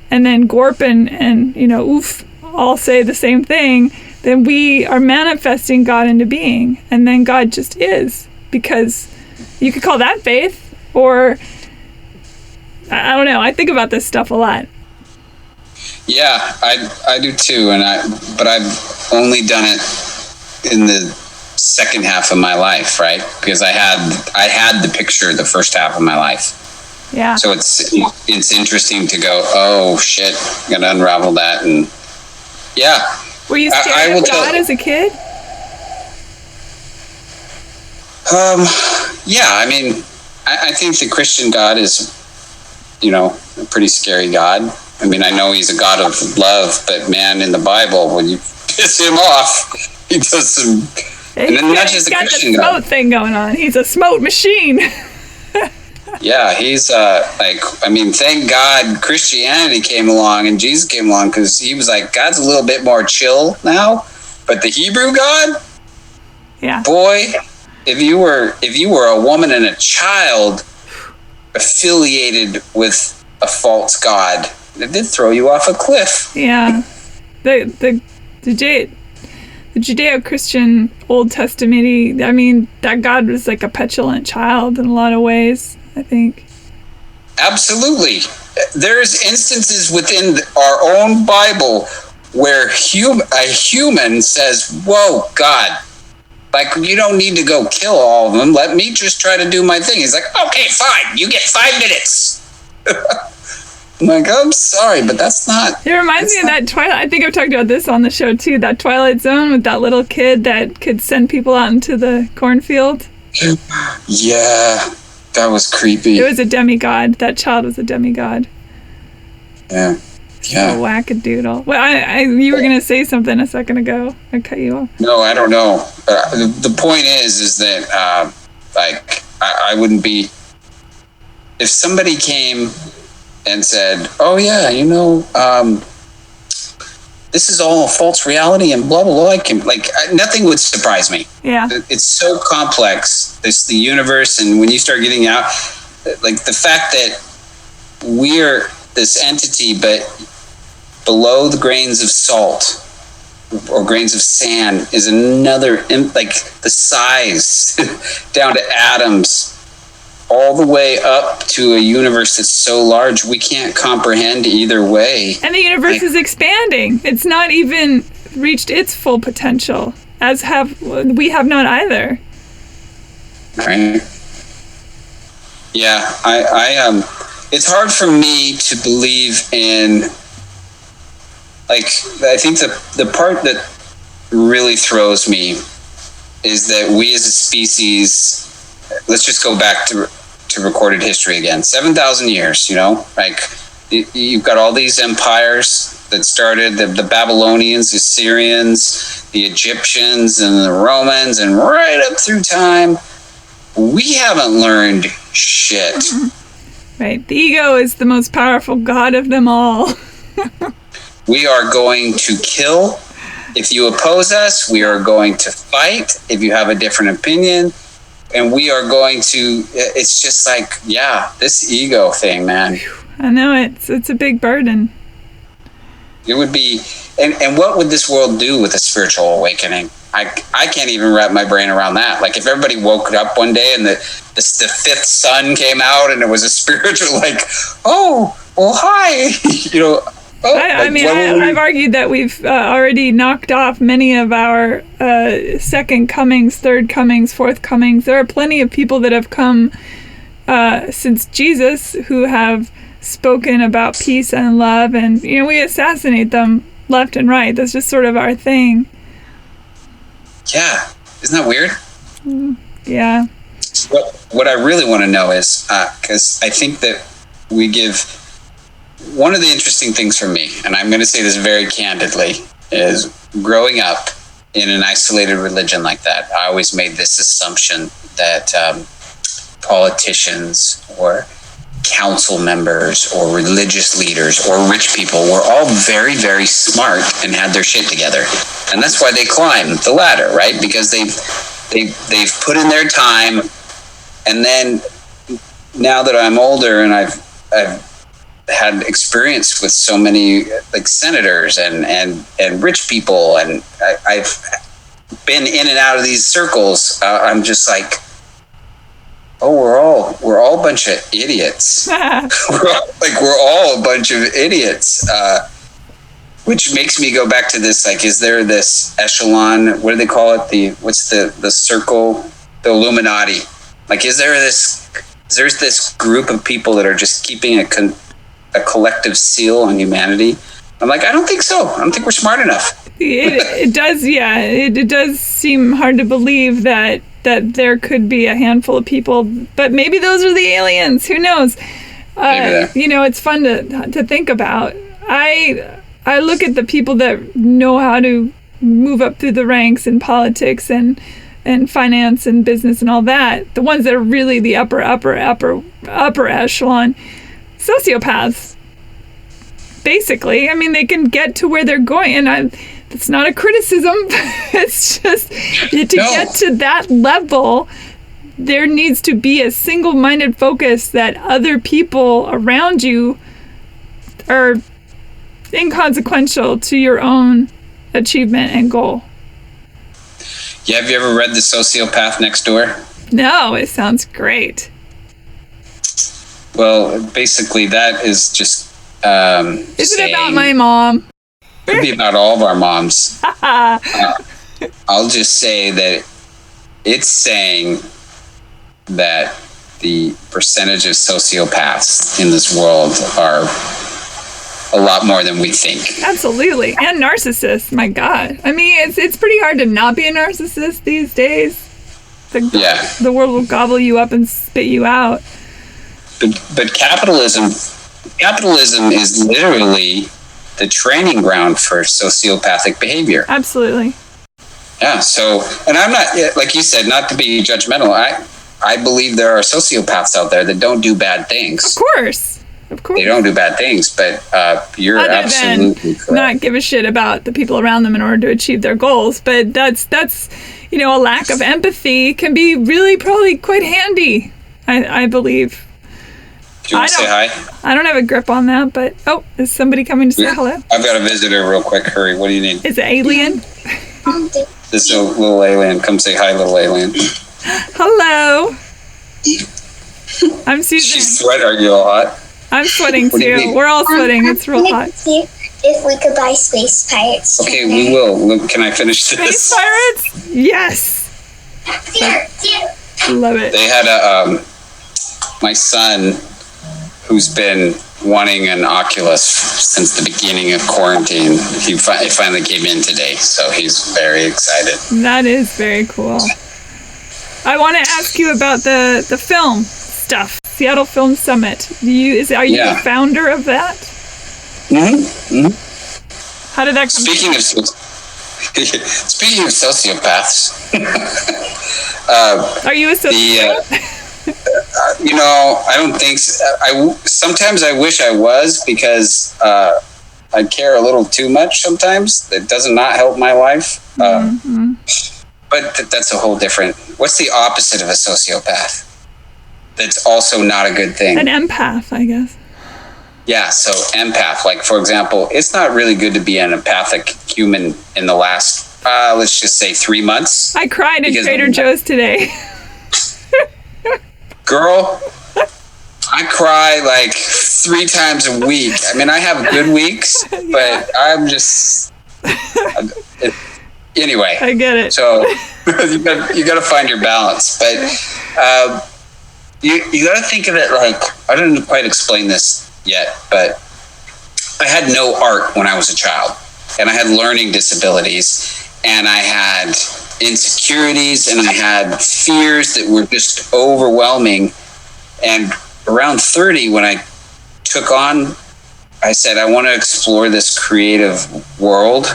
and then Gorp and Oof all say the same thing, then we are manifesting God into being, and then God just is, because you could call that faith, or I don't know. I think about this stuff a lot. Yeah, I do too, but I've only done it in the second half of my life, right? Because I had the picture the first half of my life. Yeah. So it's interesting to go, oh shit, I'm gonna unravel that. And yeah. Were you scared of God as a kid? Yeah, I mean, I think the Christian God is, a pretty scary God. I mean, I know he's a God of love, but man, in the Bible, when you piss him off, he does some. And then not just the Christian God. He's got the smote thing going on. He's a smote machine. Yeah, he's thank God Christianity came along and Jesus came along, because he was like, God's a little bit more chill now, but the Hebrew God, yeah, boy, if you were a woman and a child affiliated with a false god, it did throw you off a cliff. Yeah, the Judeo-Christian Old Testament, I mean, that God was like a petulant child in a lot of ways, I think. Absolutely. There's instances within our own Bible where a human says, whoa, God, like, you don't need to go kill all of them. Let me just try to do my thing. He's like, okay, fine. You get 5 minutes. I'm like, I'm sorry, but that's not... It reminds me of that Twilight... I think I've talked about this on the show, too. That Twilight Zone with that little kid that could send people out into the cornfield. Yeah, that was creepy. It was a demigod. That child was a demigod. Yeah. Yeah. A wackadoodle. Well, you were going to say something a second ago. I cut you off. No, I don't know. The point is that, I wouldn't be... If somebody came and said, oh, yeah, this is all a false reality and blah, blah, blah, nothing would surprise me. Yeah. It's so complex, the universe, and when you start getting out, like, the fact that we're this entity, but below the grains of salt or grains of sand is another, like, the size down to atoms, all the way up to a universe that's so large we can't comprehend either way. And the universe is expanding. It's not even reached its full potential, we have not either. Right. Yeah, I it's hard for me to believe in, like, I think the part that really throws me is that we as a species, let's just go back to recorded history again, 7,000 years, like, you've got all these empires that started, the Babylonians, the Assyrians, the Egyptians, and the Romans, and right up through time, we haven't learned shit. Mm-hmm. Right. The ego is the most powerful god of them all. We are going to kill if you oppose us. We are going to fight if you have a different opinion. And we are going to, it's just like, yeah, this ego thing, man. I know, it's a big burden. It would be, and what would this world do with a spiritual awakening? I can't even wrap my brain around that. Like, if everybody woke up one day and the fifth sun came out and it was a spiritual, like, oh, well, hi, I've argued that we've already knocked off many of our second comings, third comings, fourth comings. There are plenty of people that have come since Jesus who have spoken about peace and love, and we assassinate them left and right. That's just sort of our thing. Yeah, isn't that weird? Yeah. What I really want to know is, because I think that we give... One of the interesting things for me, and I'm going to say this very candidly, is growing up in an isolated religion like that, I always made this assumption that politicians or council members or religious leaders or rich people were all very, very smart and had their shit together. And that's why they climb the ladder, right? Because they've put in their time. And then now that I'm older and I've had experience with so many, like, senators and rich people, and I've been in and out of these circles, I'm just like, oh, we're all a bunch of idiots. we're all a bunch of idiots, which makes me go back to this, like, is there this echelon, what do they call it, what's the circle, the Illuminati, like, is there this there's this group of people that are just keeping a collective seal on humanity. I'm like, I don't think so. I don't think we're smart enough. It does, yeah. It does seem hard to believe that there could be a handful of people, but maybe those are the aliens. Who knows? It's fun to think about. I look at the people that know how to move up through the ranks in politics and finance and business and all that. The ones that are really the upper echelon, sociopaths. Basically, I mean, they can get to where they're going, and it's not a criticism. It's just get to that level, there needs to be a single-minded focus that other people around you are inconsequential to your own achievement and goal. Yeah, have you ever read The Sociopath Next Door? No, it sounds great. Well, basically, that is just. Is it about my mom? It could be about all of our moms. I'll just say that it's saying that the percentage of sociopaths in this world are a lot more than we think. Absolutely. And narcissists, my God. I mean, it's pretty hard to not be a narcissist these days. The world will gobble you up and spit you out. But capitalism is literally the training ground for sociopathic behavior. Absolutely. Yeah, so, and I'm not, like you said, not to be judgmental, I believe there are sociopaths out there that don't do bad things. Of course. They don't do bad things, but you're Other absolutely correct. Not give a shit about the people around them in order to achieve their goals. But that's a lack of empathy can be really probably quite handy, I believe. Do you want to say hi? I don't have a grip on that, but is somebody coming to say hello? I've got a visitor real quick. Hurry, what do you need? Is it alien? This is a little alien. Come say hi, little alien. Hello. I'm Susan. She's sweating. Are you all hot? I'm sweating too. We're all sweating. It's real hot. If we could buy space pirates. Okay, we will. Look, can I finish this? Space pirates? Yes. Love it. They had my son, who's been wanting an Oculus since the beginning of quarantine. He finally came in today, so he's very excited. That is very cool. I want to ask you about the film stuff, Seattle Film Summit. Are you the founder of that? Mm-hmm. How did that come? Speaking of sociopaths, are you a sociopath? I don't think so. Sometimes I wish I was, because I care a little too much sometimes. It does not help my life. But that's a whole different... What's the opposite of a sociopath? That's also not a good thing. An empath, I guess. Yeah, so empath. Like, for example, it's not really good to be an empathic human in the last, let's just say 3 months. I cried at Trader Joe's today. Girl, I cry like 3 times a week. I mean, I have good weeks, but I'm just... Anyway. I get it. So you got to find your balance. But you got to think of it like... I didn't quite explain this yet, but I had no art when I was a child. And I had learning disabilities. And I had insecurities, and I had fears that were just overwhelming. And around 30, when I took on, I said, I want to explore this creative world.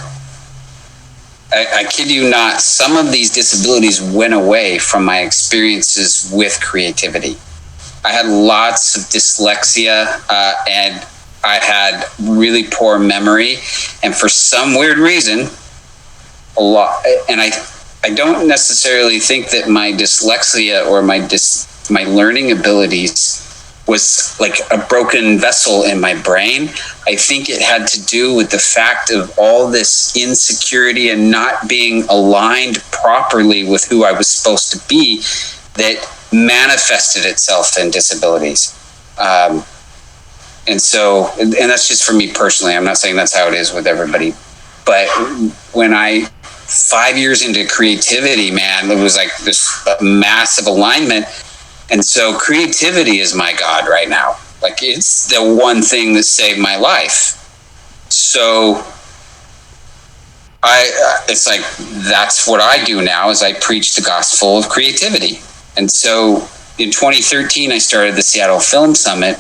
I kid you not, some of these disabilities went away from my experiences with creativity. I had lots of dyslexia, and I had really poor memory. And for some weird reason, a lot, and I don't necessarily think that my dyslexia or my learning abilities was like a broken vessel in my brain. I think it had to do with the fact of all this insecurity and not being aligned properly with who I was supposed to be that manifested itself in disabilities. And that's just for me personally. I'm not saying that's how it is with everybody. But when 5 years into creativity, man, it was like this massive alignment. And so creativity is my God right now. Like, it's the one thing that saved my life. So it's like, that's what I do now, is I preach the gospel of creativity. And so in 2013, I started the Seattle Film Summit.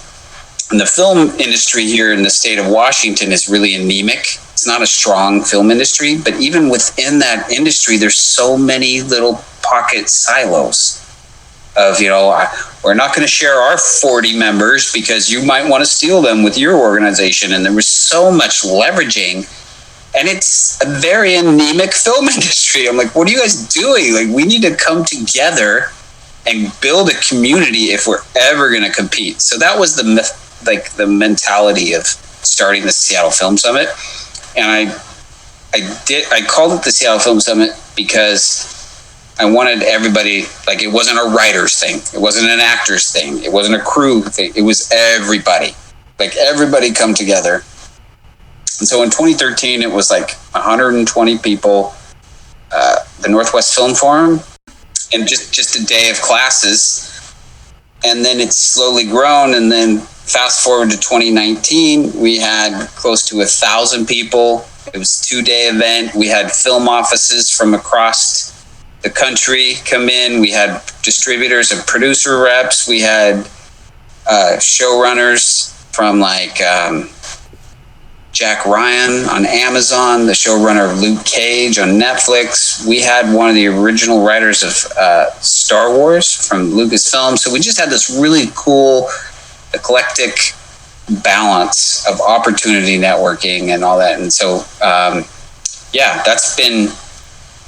And the film industry here in the state of Washington is really anemic. It's not a strong film industry, but even within that industry, there's so many little pocket silos of, we're not going to share our 40 members because you might want to steal them with your organization. And there was so much leveraging, and it's a very anemic film industry. I'm like, what are you guys doing? Like, we need to come together and build a community if we're ever going to compete. So that was the mentality of starting the Seattle Film Summit. And I called it the Seattle Film Summit because I wanted everybody, like, it wasn't a writer's thing. It wasn't an actor's thing. It wasn't a crew thing. It was everybody. Like, everybody come together. And so in 2013, it was like 120 people, the Northwest Film Forum, and just a day of classes. And then it's slowly grown. And then fast forward to 2019, we had close to 1,000 people. It was a 2-day event. We had film offices from across the country come in. We had distributors and producer reps. We had showrunners from like Jack Ryan on Amazon, the showrunner of Luke Cage on Netflix. We had one of the original writers of Star Wars from Lucasfilm. So we just had this really cool, eclectic balance of opportunity networking and all that. And so,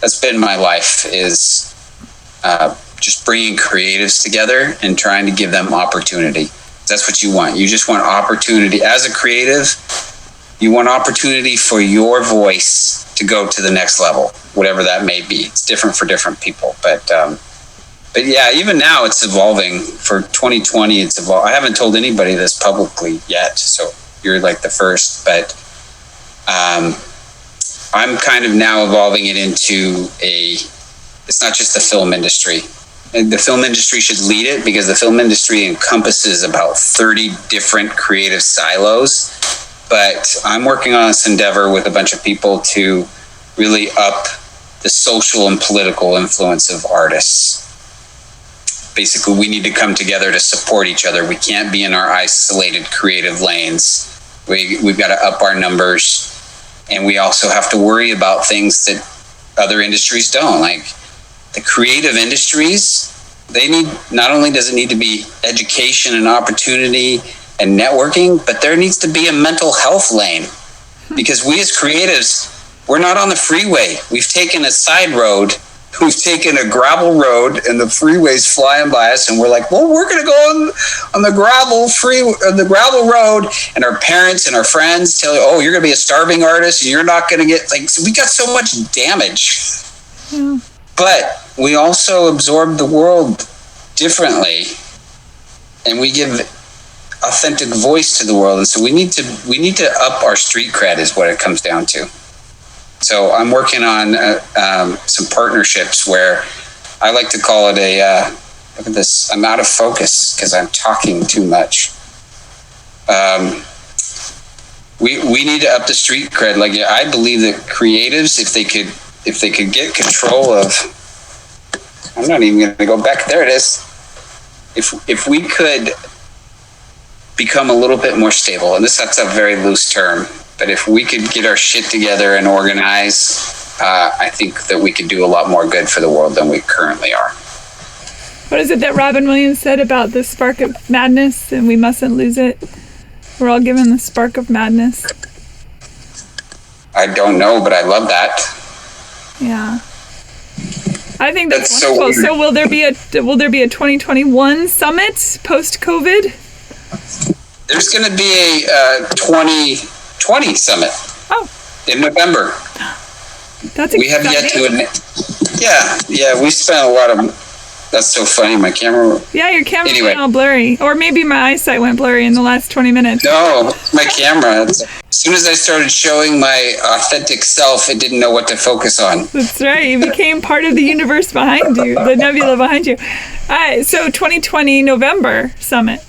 that's been my life, is just bringing creatives together and trying to give them opportunity. That's what you want. You just want opportunity. As a creative, you want opportunity for your voice to go to the next level, whatever that may be. It's different for different people. But yeah, even now it's evolving. For 2020, it's evolved. I haven't told anybody this publicly yet, so you're like the first. But I'm kind of now evolving it into it's not just the film industry. And the film industry should lead it, because the film industry encompasses about 30 different creative silos. But I'm working on this endeavor with a bunch of people to really up the social and political influence of artists. Basically, we need to come together to support each other. We can't be in our isolated creative lanes. We've got to up our numbers. And we also have to worry about things that other industries don't. Like the creative industries, not only does it need to be education and opportunity and networking, but there needs to be a mental health lane. Because we as creatives, we're not on the freeway. We've taken a side road. We've taken a gravel road, and the freeway's flying by us, and we're like, well, we're going to go on the gravel road, and our parents and our friends tell you, oh, you're going to be a starving artist, and you're not going to get, like, so we got so much damage. Yeah. But we also absorb the world differently, and we give authentic voice to the world, and so we need to up our street cred is what it comes down to. So I'm working on some partnerships where I like to call it look at this, I'm out of focus because I'm talking too much. We need to up the street cred. Like, I believe that creatives, if they could get control of, I'm not even going to go back. There it is. If we could become a little bit more stable, and that's a very loose term, but if we could get our shit together and organize, I think that we could do a lot more good for the world than we currently are. What is it that Robin Williams said about the spark of madness, and we mustn't lose it? We're all given the spark of madness. I don't know, but I love that. Yeah. I think that's so wonderful. So will there be a 2021 summit post-COVID? There's going to be a 2020 summit. Oh. In November. That's exciting. We have yet to admit. Yeah, we spent a lot of That's so funny. My camera. Yeah, your camera Anyway. went all blurry. Or maybe my eyesight went blurry in the last 20 minutes. No, my camera. As soon as I started showing my authentic self, it didn't know what to focus on. That's right. You became part of the universe behind you, the nebula behind you. So 2020 November Summit.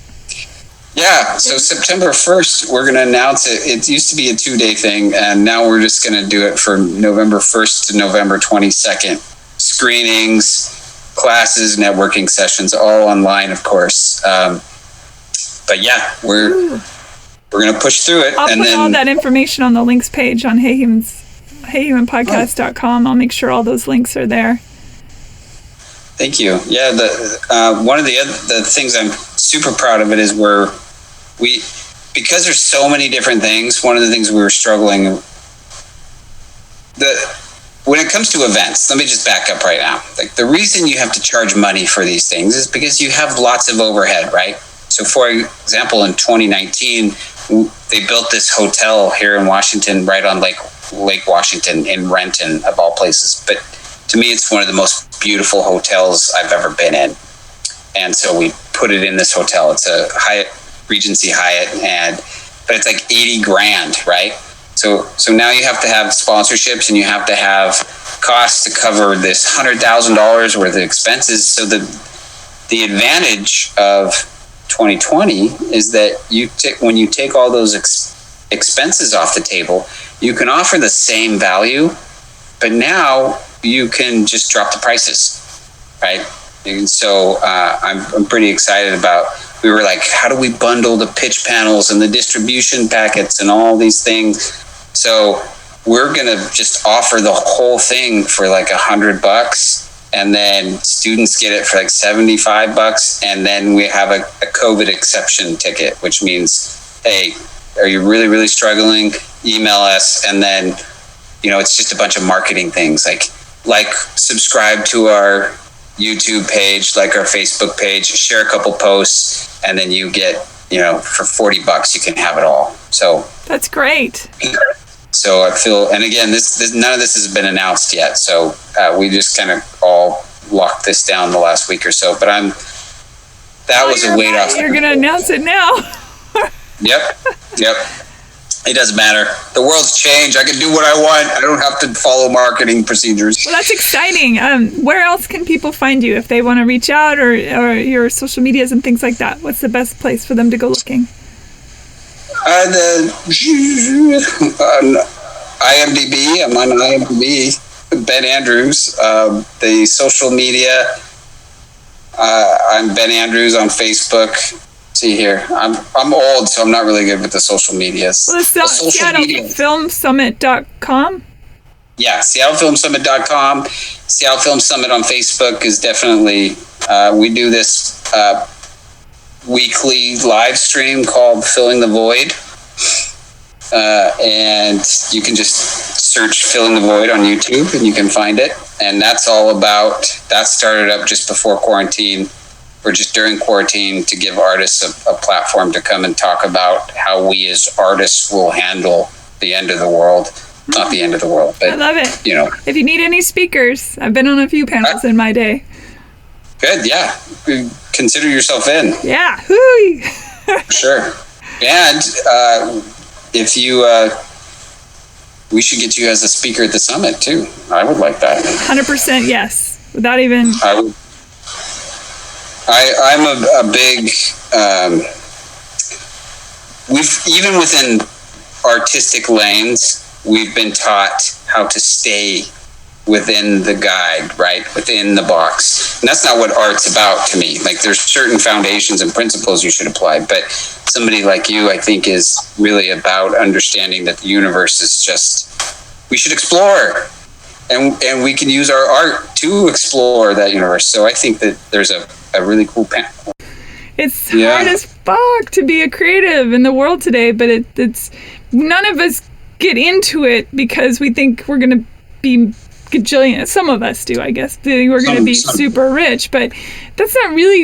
Yeah, so September 1st, we're going to announce it. It used to be a 2-day thing, and now we're just going to do it from November 1st to November 22nd. Screenings, classes, networking sessions, all online, of course. But yeah, we're going to push through it. I'll put all that information on the links page on heyhumanpodcast.com. I'll make sure all those links are there. Thank you. Yeah, one of the things I'm super proud of it is because there's so many different things. One of the things we were struggling when it comes to events. Let me just back up right now. Like, the reason you have to charge money for these things is because you have lots of overhead, right? So, for example, in 2019, they built this hotel here in Washington, right on Lake Washington in Renton, of all places. But to me, it's one of the most beautiful hotels I've ever been in. And so we put it in this hotel. It's a Regency Hyatt, but it's like $80,000, right? So now you have to have sponsorships, and you have to have costs to cover this $100,000 worth of expenses. So the advantage of 2020 is that when you take all those expenses off the table, you can offer the same value, but now you can just drop the prices, right? And so I'm pretty excited about. We were like, how do we bundle the pitch panels and the distribution packets and all these things? So we're gonna just offer the whole thing for like $100, and then students get it for like $75, and then we have a COVID exception ticket, which means, hey, are you really, really struggling? Email us, and then it's just a bunch of marketing things like subscribe to our YouTube page, like our Facebook page, share a couple posts, and then you get, for $40 you can have it all. So that's great. So I feel, and again, this none of this has been announced yet. So we just kind of all locked this down the last week or so. But that was a weight off. You're going to announce it now. Yep. It doesn't matter. The world's changed. I can do what I want. I don't have to follow marketing procedures. Well, that's exciting. Where else can people find you if they want to reach out, or your social medias and things like that? What's the best place for them to go looking? IMDb. I'm on IMDb. Ben Andrews. The social media. I'm Ben Andrews on Facebook. See here, I'm old, so I'm not really good with the social medias. Well, it's SeattleFilmSummit.com. Yeah, SeattleFilmSummit.com. Seattle Film Summit on Facebook is definitely. We do this weekly live stream called Filling the Void, and you can just search Filling the Void on YouTube, and you can find it. And that's all about. That started up just before quarantine. Or just during quarantine, to give artists a platform to come and talk about how we as artists will handle the end of the world. Not the end of the world, but I love it. If you need any speakers, I've been on a few panels in my day. Good, yeah. Consider yourself in. Yeah, hooey. Sure. And if you, we should get you as a speaker at the summit too. I would like that. 100% yes. Without even. I'm a big, even within artistic lanes, we've been taught how to stay within the guide, right? Within the box. And that's not what art's about to me. Like, there's certain foundations and principles you should apply, but somebody like you, I think, is really about understanding that the universe is just, we should explore. And we can use our art to explore that universe. So I think that there's a really cool panel. It's hard as fuck to be a creative in the world today, but it's none of us get into it because we think we're going to be gajillion. Some of us do, I guess. We're going to be super rich, but that's not really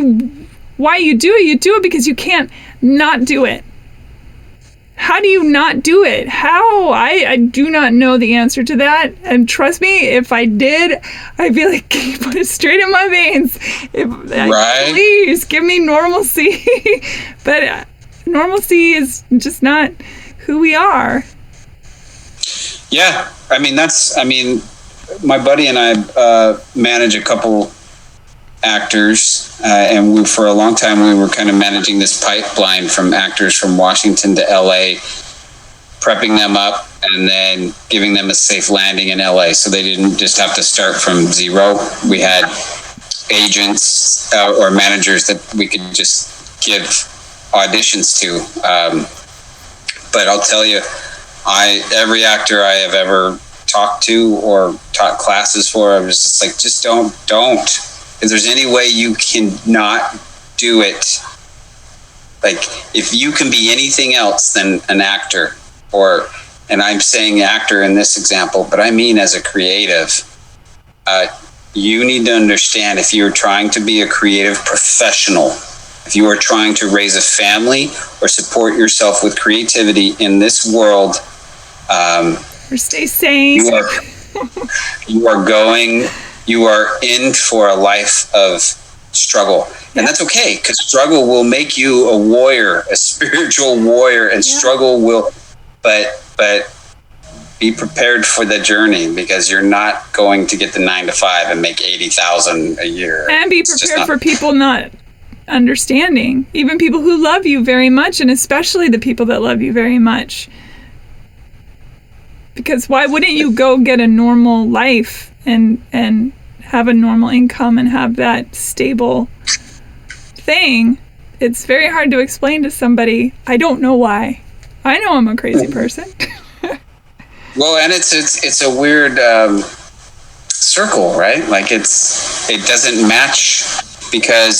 why you do it. You do it because you can't not do it. how do you not do it? How? I do not know the answer to that. And trust me, if I did, I'd be like, put it straight in my veins. Right. Please give me normalcy. But normalcy is just not who we are. Yeah. I mean, my buddy and I manage a couple actors, and for a long time we were kind of managing this pipeline from actors from Washington to LA, prepping them up and then giving them a safe landing in LA, so they didn't just have to start from zero. We had agents or managers that we could just give auditions to, but I'll tell you, every actor I have ever talked to or taught classes for, I was just like, just don't. If there's any way you can not do it, like if you can be anything else than an actor, and I'm saying actor in this example, but I mean as a creative, you need to understand, if you're trying to be a creative professional, if you are trying to raise a family or support yourself with creativity in this world, or stay sane, you are in for a life of struggle. And that's okay, because struggle will make you a warrior, a spiritual warrior, and struggle will, but be prepared for the journey, because you're not going to get the 9 to 5 and make $80,000 a year. And be prepared for people not understanding, even people who love you very much, and especially the people that love you very much. Because why wouldn't you go get a normal life and have a normal income and have that stable thing? It's very hard to explain to somebody. I don't know why. I know I'm a crazy person. Well, and it's a weird circle, right? Like it doesn't match, because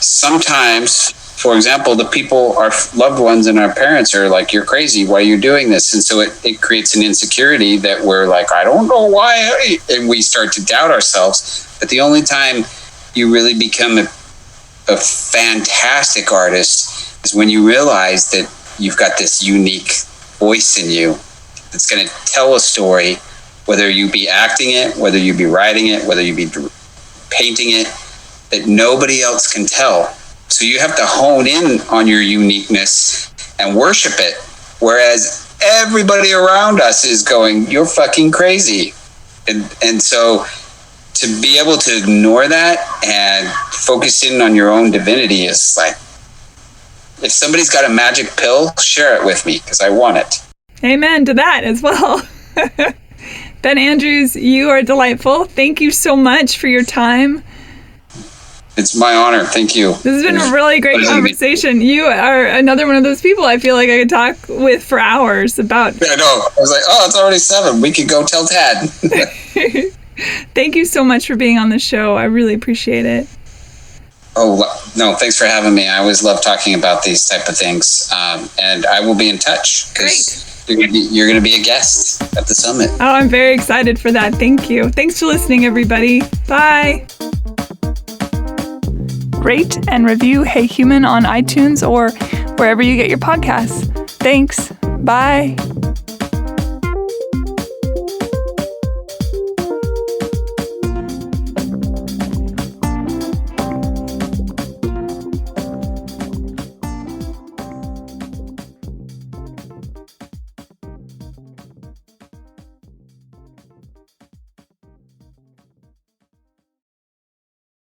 sometimes, for example, the people, our loved ones and our parents are like, you're crazy, why are you doing this? And so it creates an insecurity that we're like, I don't know why, and we start to doubt ourselves. But the only time you really become a fantastic artist is when you realize that you've got this unique voice in you that's going to tell a story, whether you be acting it, whether you be writing it, whether you be painting it, that nobody else can tell. So you have to hone in on your uniqueness and worship it, whereas everybody around us is going, you're fucking crazy. And so to be able to ignore that and focus in on your own divinity is like, if somebody's got a magic pill, share it with me, because I want it. Amen to that as well. Ben Andrews, you are delightful. Thank you so much for your time. It's my honor. Thank you. This has been a really great conversation. You are another one of those people I feel like I could talk with for hours about. Yeah, I know. I was like, it's already 7. We could go tell Tad. Thank you so much for being on the show. I really appreciate it. Oh, no, thanks for having me. I always love talking about these type of things. And I will be in touch. Great. You're going to be a guest at the summit. Oh, I'm very excited for that. Thank you. Thanks for listening, everybody. Bye. Rate and review Hey Human on iTunes or wherever you get your podcasts. Thanks. Bye.